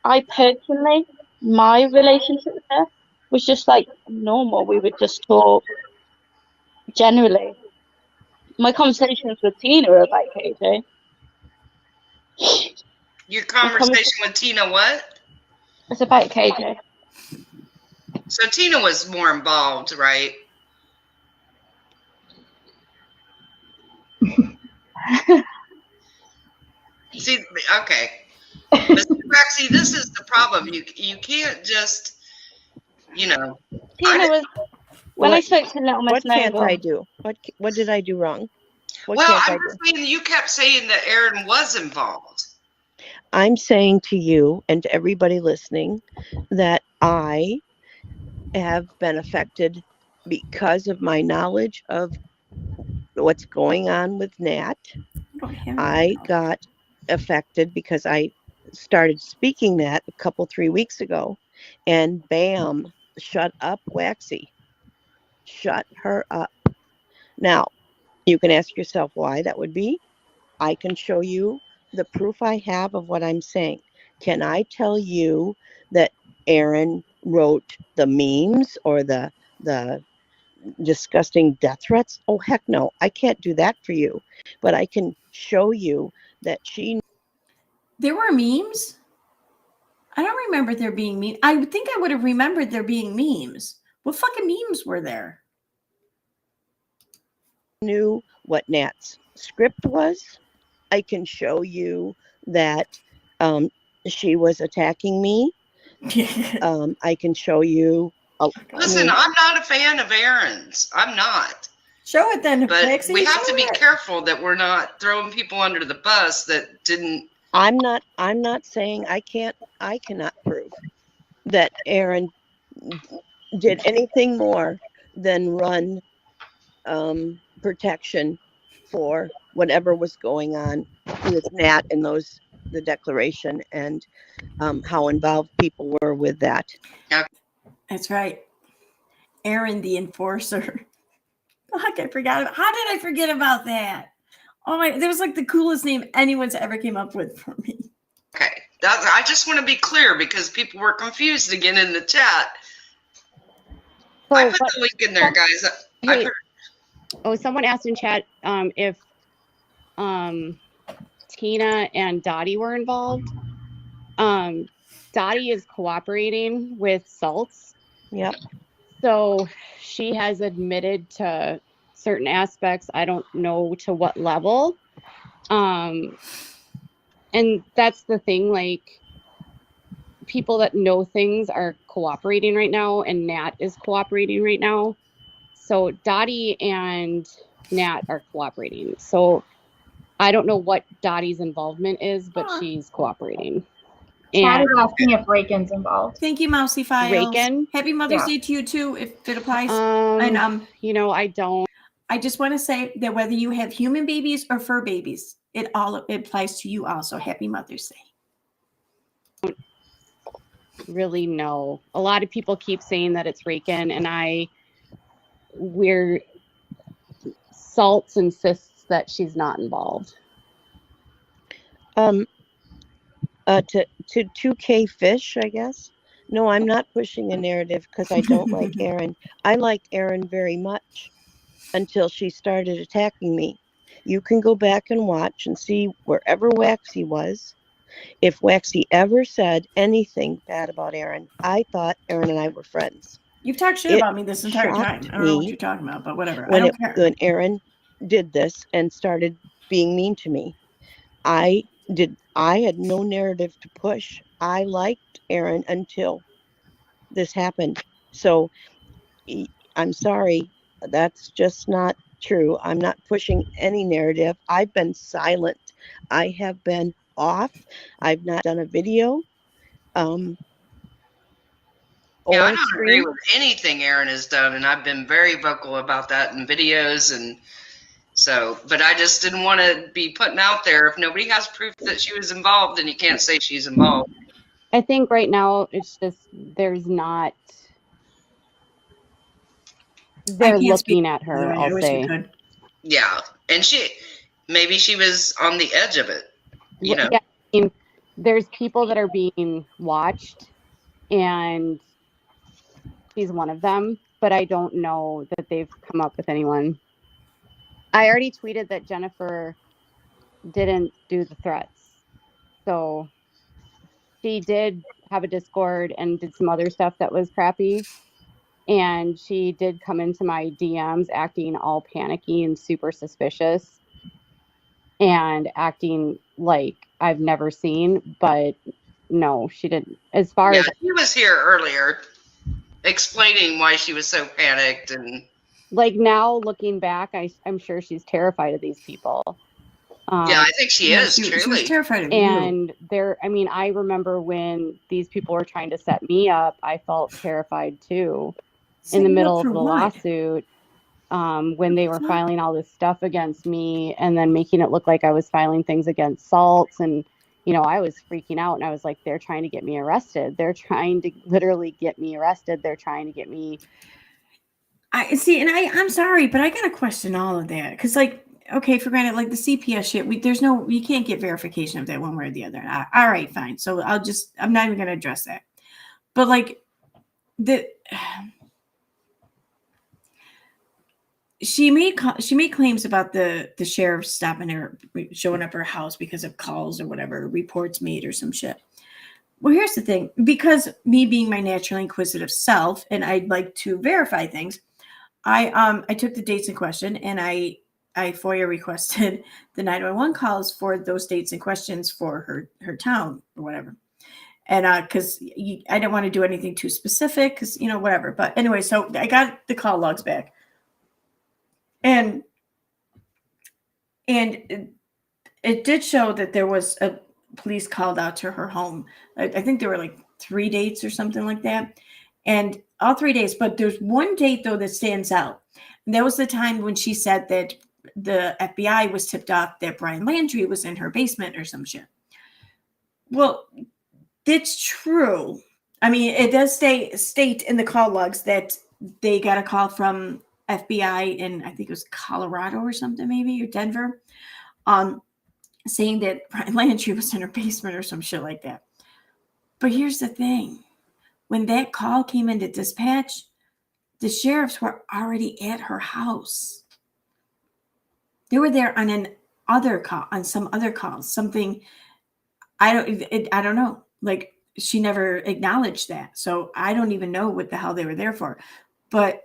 I personally, my relationship with her was just like normal. We would just talk generally. My conversations with Tina are about KJ.
Your
My conversation
conversation with Tina, what?
is about KJ.
So Tina was more involved, right? See, okay. Mr. Waxy, this is the problem. You can't just, you know.
Tina was when I
What
spoke to Little Miss
what can't
Noble.
I do? What did I do wrong? What
Well,
can't I
I'm
do?
just saying that you kept saying that Aaron was involved.
I'm saying to you and to everybody listening that I have been affected because of my knowledge of what's going on with Nat. I got affected because I started speaking that a couple 3 weeks ago, and bam, shut up, Waxy. Shut her up. Now, you can ask yourself why that would be. I can show you the proof I have of what I'm saying. Can I tell you that Aaron wrote the memes or the disgusting death threats? Oh, heck no. I can't do that for you. But I can show you that she.
There were memes? I don't remember there being memes. I would think I would have remembered there being memes. What fucking memes were there?
Knew what Nat's script was. I can show you that she was attacking me. I can show you.
Listen, I'm not a fan of Aaron's. I'm not.
Show it then.
But
Lexi,
we have
show
to be
it.
careful that we're not throwing people under the bus that didn't.
I'm not saying I cannot prove that Aaron did anything more than run protection for whatever was going on with Nat and the declaration and how involved people were with that.
That's right. Aaron the Enforcer. Fuck, I forgot. How did I forget about that? Oh my, that was like the coolest name anyone's ever came up with for me.
Okay. I just want to be clear because people were confused again in the chat. I put the link in there, guys.
Someone asked in chat if Tina and Dottie were involved. Dottie is cooperating with Salts.
Yep.
So she has admitted to certain aspects. I don't know to what level. And that's the thing, like, people that know things are cooperating right now, and Nat is cooperating right now. So Dottie and Nat are cooperating. So I don't know what Dottie's involvement is, but she's cooperating.
Chad
And
is asking if Raken's involved.
Thank you, Mousy Files.
Raken?
Happy Mother's
Yeah.
Day to you too, if it applies.
and
And
you know, I don't
I just want to say that whether you have human babies or fur babies, it applies to you also. Happy Mother's Day.
really know. A lot of people keep saying that it's Raken, and we're Salts insists that she's not involved.
To 2K Fish, I guess. No, I'm not pushing a narrative because I don't like Aaron. I like Aaron very much until she started attacking me. You can go back and watch and see wherever Waxy was. If Waxy ever said anything bad about Aaron, I thought Aaron and I were friends.
You've talked shit about me this entire time. I don't know what you're talking about, but whatever. I don't care.
When Aaron did this and started being mean to me, I had no narrative to push. I liked Aaron until this happened. So I'm sorry. That's just not true. I'm not pushing any narrative. I've been silent. I have been off. I've not done a video.
Yeah, I
own
don't agree
stream.
with anything Erin has done, and I've been very vocal about that in videos, and so, but I just didn't want to be putting out there if nobody has proof that she was involved, then you can't say she's involved.
I think right now it's just there's not. They're
can't speak
looking at
for them.
her.
I
I'll
wish we
say.
could.
Yeah, and maybe she was on the edge of it, you know.
Yeah, I mean, there's people that are being watched, and she's one of them. But I don't know that they've come up with anyone. I already tweeted that Jennifer didn't do the threats, so she did have a Discord and did some other stuff that was crappy. And she did come into my DMs acting all panicky and super suspicious and acting like I've never seen, but no, she didn't. As far
Yeah,
as
she was here earlier explaining why she was so panicked, and
like now looking back, I'm sure she's terrified of these people.
yeah, I think she is
She
truly.
was terrified of you.
And I mean, I remember when these people were trying to set me up, I felt terrified too. In the middle of the lawsuit, when they were filing all this stuff against me and then making it look like I was filing things against Salts, and I was freaking out, and I was like, they're trying to get me arrested. They're trying to literally get me arrested. They're trying to get me.
I see, and I'm sorry, but I gotta question all of that because, like, okay, for granted, like the CPS shit, you can't get verification of that one way or the other. All right, fine. So I'm not even gonna address that. But like she made claims about the sheriff stopping her, showing up at her house because of calls or whatever, reports made or some shit. Well, here's the thing, because me being my naturally inquisitive self, and I'd like to verify things, I took the dates in question and I FOIA requested the 911 calls for those dates and questions for her town or whatever. And because I didn't want to do anything too specific because, whatever. But anyway, so I got the call logs back. And it did show that there was a police called out to her home. I think there were like 3 dates or something like that. And all 3 days, but there's one date though that stands out. And that was the time when she said that the FBI was tipped off that Brian Landry was in her basement or some shit. Well, that's true. I mean, it does state in the call logs that they got a call from FBI in, I think it was Colorado or something, maybe, or Denver, saying that Brian Landry was in her basement or some shit like that. But here's the thing. When that call came into dispatch, the sheriffs were already at her house. They were there on some other call, something, I don't know. Like, she never acknowledged that. So I don't even know what the hell they were there for. But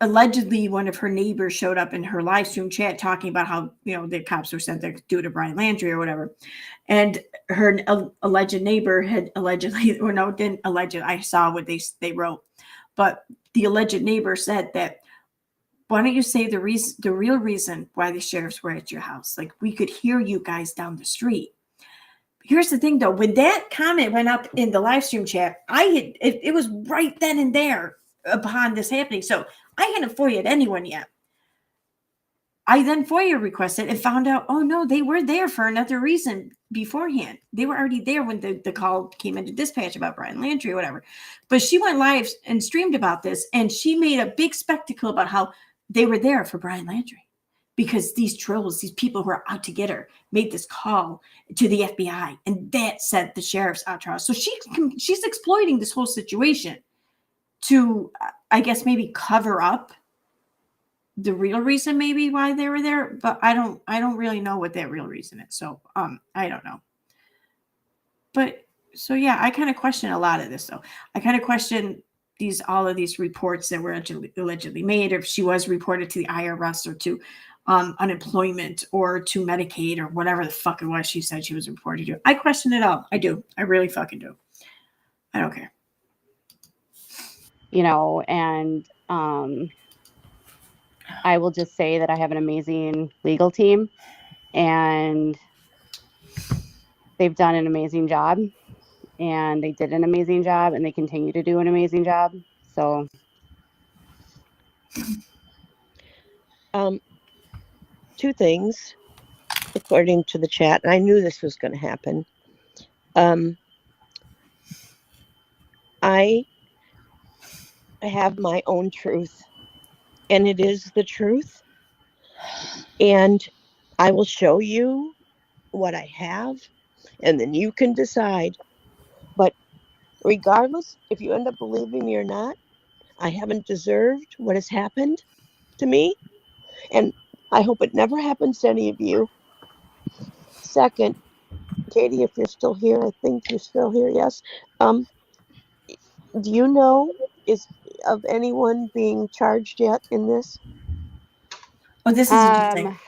allegedly, one of her neighbors showed up in her live stream chat talking about how, the cops were sent there due to Brian Landry or whatever. And her alleged neighbor had allegedly, or no, didn't alleged, I saw what they wrote. But the alleged neighbor said that, why don't you say the real reason why the sheriffs were at your house? Like, we could hear you guys down the street. Here's the thing, though. When that comment went up in the live stream chat, it was right then and there upon this happening. So I hadn't FOIA'd anyone yet. I then FOIA requested and found out, oh no, they were there for another reason beforehand. They were already there when the call came into dispatch about Brian Landry or whatever. But she went live and streamed about this, and she made a big spectacle about how they were there for Brian Landry because these trolls, these people who are out to get her, made this call to the FBI, and that sent the sheriff's out to her house. So she's exploiting this whole situation to, I guess, maybe cover up the real reason maybe why they were there, but I don't really know what that real reason is. So I don't know. But so yeah, I kind of question a lot of this though. I kind of question all of these reports that were allegedly made, or if she was reported to the IRS or to unemployment or to Medicaid or whatever the fuck it was she said she was reported to. I question it all. I do. I really fucking do. I don't care.
And I will just say that I have an amazing legal team, and they've done an amazing job. and they did an amazing job, and they continue to do an amazing job. So,
two things, according to the chat, and I knew this was going to happen. I have my own truth, and it is the truth. And I will show you what I have, and then you can decide. But regardless, if you end up believing me or not, I haven't deserved what has happened to me, and I hope it never happens to any of you. Second, Katie, if you're still here, I think you're still here, yes. Do you know of anyone being charged yet in this?
Oh, this is interesting.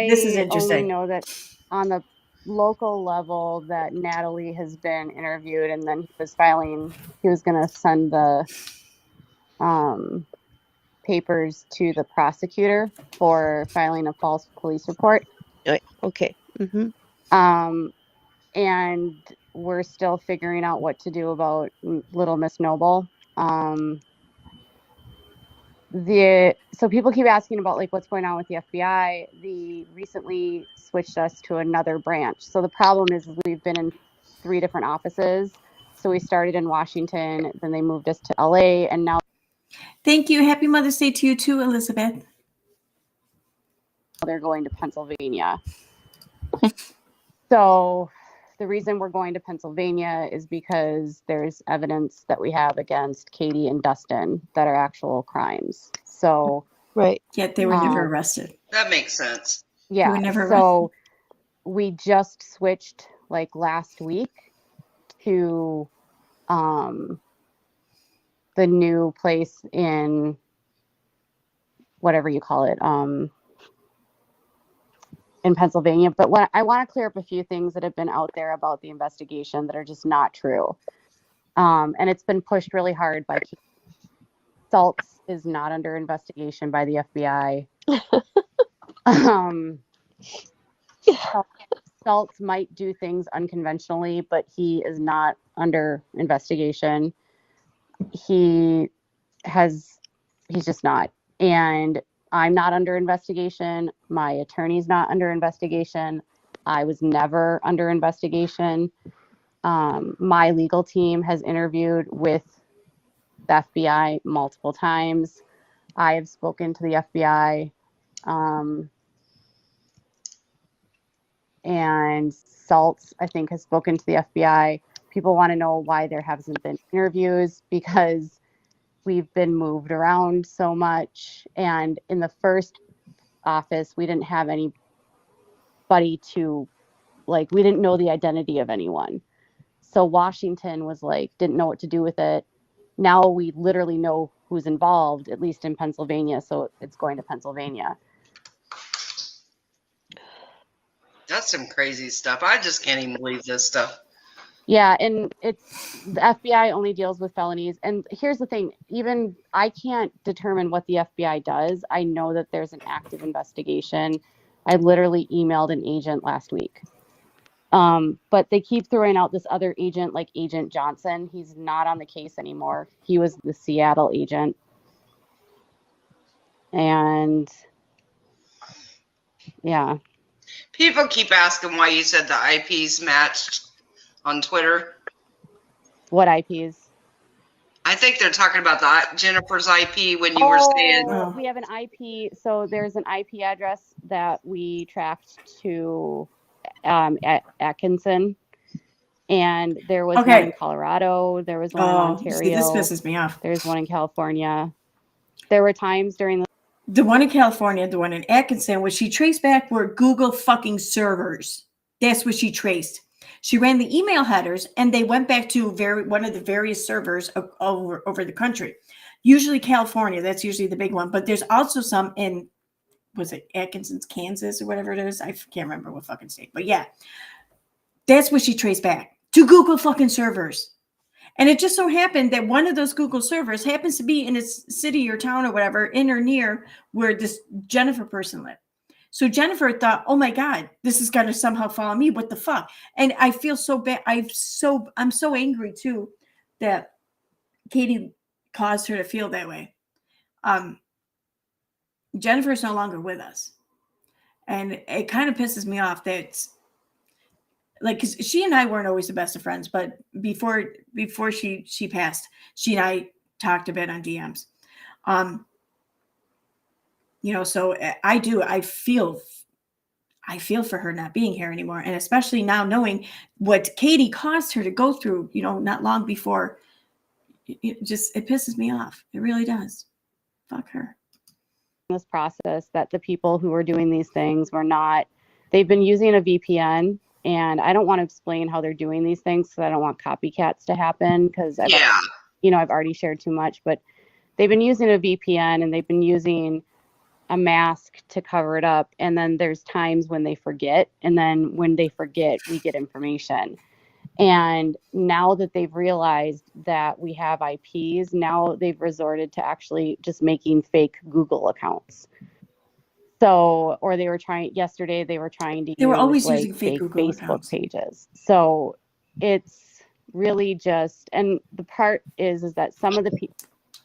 This is
I only
interesting.
know that on the local level that Natalie has been interviewed, and then he was going to send the papers to the prosecutor for filing a false police report.
Okay.
And we're still figuring out what to do about little Miss Noble. So people keep asking about like what's going on with the FBI. They recently switched us to another branch. So the problem is we've been in 3 different offices. So we started in Washington, then they moved us to LA, and now
Thank you. Happy Mother's Day to you too, Elizabeth.
they're going to Pennsylvania. So the reason we're going to Pennsylvania is because there's evidence that we have against Katie and Dustin that are actual crimes. So
right.
Yet they were never arrested.
That makes sense.
Yeah.
They were never
So we just switched like last week to the new place in whatever you call it, in Pennsylvania. But what I want to clear up a few things that have been out there about the investigation that are just not true. And it's been pushed really hard by Saltz is not under investigation by the FBI. Saltz might do things unconventionally, but he is not under investigation. He's just not. And I'm not under investigation. My attorney's not under investigation. I was never under investigation. My legal team has interviewed with the FBI multiple times. I have spoken to the FBI. And Saltz, I think, has spoken to the FBI. People want to know why there hasn't been interviews, because we've been moved around so much. And in the first office, we didn't have anybody to, like, we didn't know the identity of anyone. So Washington was like, didn't know what to do with it. Now we literally know who's involved, at least in Pennsylvania. So it's going to Pennsylvania.
That's some crazy stuff. I just can't even believe this stuff.
Yeah, and it's the FBI only deals with felonies. And here's the thing, even I can't determine what the FBI does. I know that there's an active investigation. I literally emailed an agent last week. But they keep throwing out this other agent, like Agent Johnson. He's not on the case anymore. He was the Seattle agent. And yeah.
People keep asking why you said the IPs matched on Twitter.
What IPs?
I think they're talking about the Jennifer's IP when you were saying.
We have an IP. So there's an IP address that we tracked to at Atkinson. And there was one in Colorado. There was one in Ontario.
See, this pisses me off.
There's one in California. There were times during
the one in California, the one in Atkinson, which she traced back were Google fucking servers. That's what she traced. She ran the email headers, and they went back to one of the various servers over the country. Usually California, that's usually the big one. But there's also some in, was it Atkinson's, Kansas, or whatever it is? I can't remember what fucking state. But yeah, that's what she traced back to Google fucking servers. And it just so happened that one of those Google servers happens to be in a city or town or whatever, in or near where this Jennifer person lived. So Jennifer thought, oh my God, this is going to somehow follow me. What the fuck? And I feel so bad. I'm so angry too that Katie caused her to feel that way. Jennifer's no longer with us. And it kind of pisses me off that, like, because she and I weren't always the best of friends, but before she passed, she and I talked a bit on DMs. So I feel for her not being here anymore. And especially now knowing what Katie caused her to go through, not long before, it pisses me off. It really does. Fuck her.
This process that the people who were doing these things they've been using a VPN, and I don't want to explain how they're doing these things because I don't want copycats to happen because I've already shared too much, but they've been using a VPN and they've been using a mask to cover it up. And then there's times when they forget. And then when they forget, we get information. And now that they've realized that we have IPs, now they've resorted to actually just making fake Google accounts. So, or yesterday they were trying to use
always
like
using fake Google
Facebook
accounts.
pages. So it's really just, and the part is that some of the people,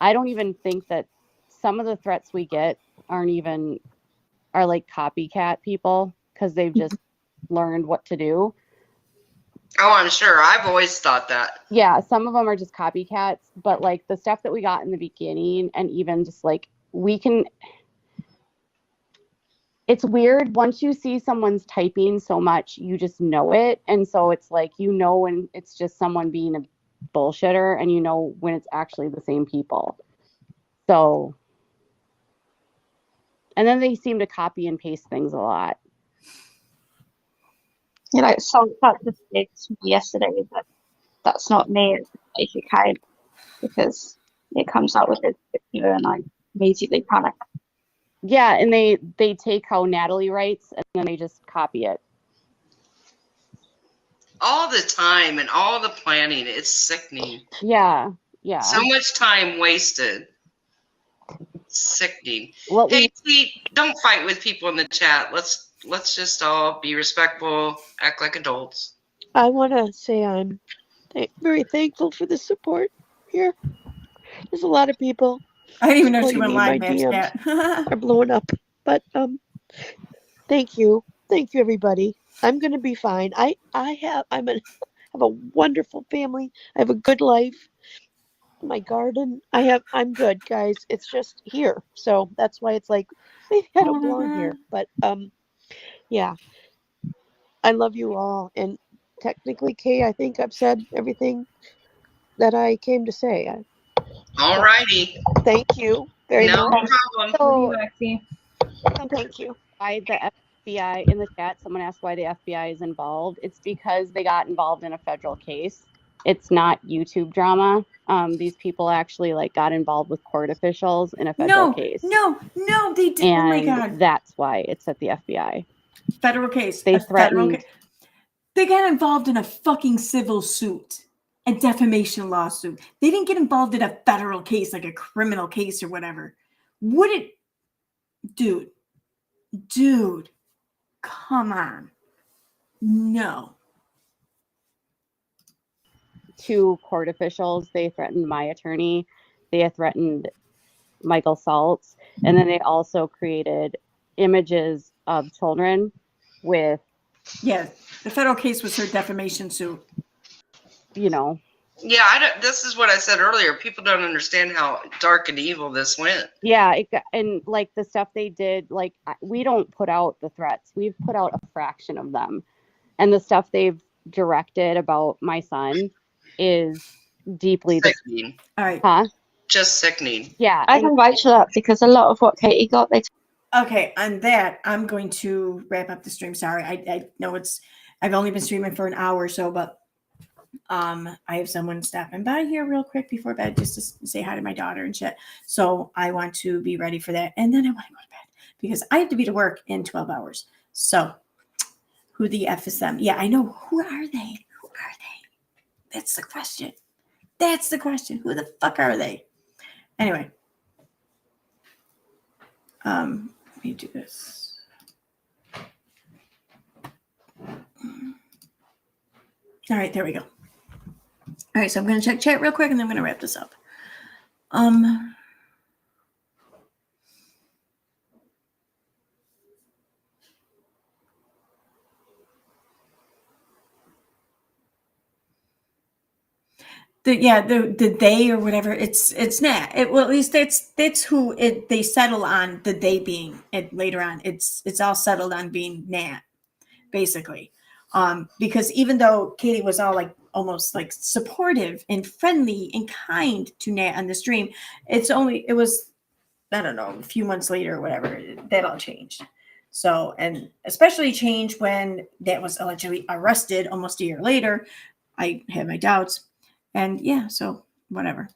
I don't even think that some of the threats we get are like copycat people because they've just learned what to do.
Oh, I'm sure. I've always thought that.
Yeah, some of them are just copycats, but like the stuff that we got in the beginning, and even just like it's weird once you see someone's typing so much, you just know it. And so it's like, when it's just someone being a bullshitter, and when it's actually the same people. So, and then they seem to copy and paste things a lot.
So that just said to me yesterday that that's not me, it's a fake account, because it comes out with this picture and I immediately panic.
Yeah, and they take how Natalie writes and then they just copy it.
All the time and all the planning, it's sickening.
Yeah.
So much time wasted. Sickening.
Well,
hey, T, don't fight with people in the chat. Let's just all be respectful, act like adults.
I want to say I'm very thankful for the support here. There's a lot of people.
I didn't even know she
supporting
went
me.
live,
My
Max
DMs are blowing up. But thank you everybody. I'm gonna be fine. I have a wonderful family. I have a good life. My garden. I'm good, guys. It's just here. So that's why it's like maybe I don't belong here. But yeah. I love you all. And technically, Kay, I think I've said everything that I came to say.
All righty.
Thank you very
No
much.
problem.
So,
Thank you.
why the FBI in the chat, someone asked why the FBI is involved. It's because they got involved in a federal case. It's not YouTube drama. These people actually got involved with court officials in a federal case.
No, they did.
And
Oh my God.
that's why it's at the FBI.
Federal case.
They threatened.
They got involved in a fucking civil suit, a defamation lawsuit. They didn't get involved in a federal case, like a criminal case or whatever. Dude, come on. No.
2 court officials. They threatened my attorney. They threatened Michael Saltz. And then they also created images of children with.
Yeah, the federal case was her defamation suit.
Yeah, this is what I said earlier. People don't understand how dark and evil this went.
Yeah, and the stuff they did, we don't put out the threats. We've put out a fraction of them. And the stuff they've directed about my son is deeply
sickening.
All right.
Huh?
Just sickening.
Yeah.
I can vouch for that because a lot of what Katie got,
Okay, on that, I'm going to wrap up the stream. Sorry, I know I've only been streaming for an hour or so, but I have someone stopping by here real quick before bed just to say hi to my daughter and shit. So I want to be ready for that. And then I want to go to bed because I have to be to work in 12 hours. So who the F is them? Yeah, I know. Who are they? That's the question. Who the fuck are they? Anyway. Let me do this. All right, there we go. All right, so I'm going to check chat real quick, and then I'm going to wrap this up. The they or whatever, it's Nat. Well, at least that's who they settle on, the they being it later on. It's all settled on being Nat, basically. Because even though Katie was all like almost like supportive and friendly and kind to Nat on the stream, it was, I don't know, a few months later or whatever, that all changed. So, and especially changed when Nat was allegedly arrested almost a year later. I had my doubts. And yeah, so whatever.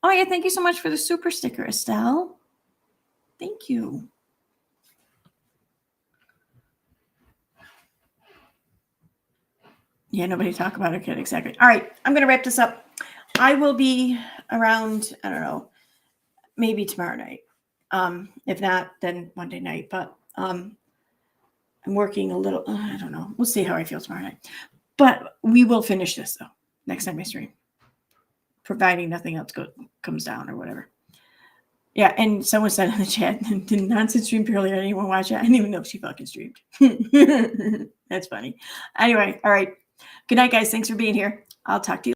Oh yeah, thank you so much for the super sticker, Estelle. Thank you. Yeah, nobody talk about it, kid. Exactly. All right, I'm gonna wrap this up. I will be around, I don't know, maybe tomorrow night. If not, then Monday night. But I'm working a little, I don't know. We'll see how I feel tomorrow night. But we will finish this though. Next time I stream, providing nothing else comes down or whatever. Yeah, and someone said in the chat, did Nonsense stream earlier? Anyone watch it? I didn't even know if she fucking streamed. That's funny. Anyway, all right. Good night, guys. Thanks for being here. I'll talk to you.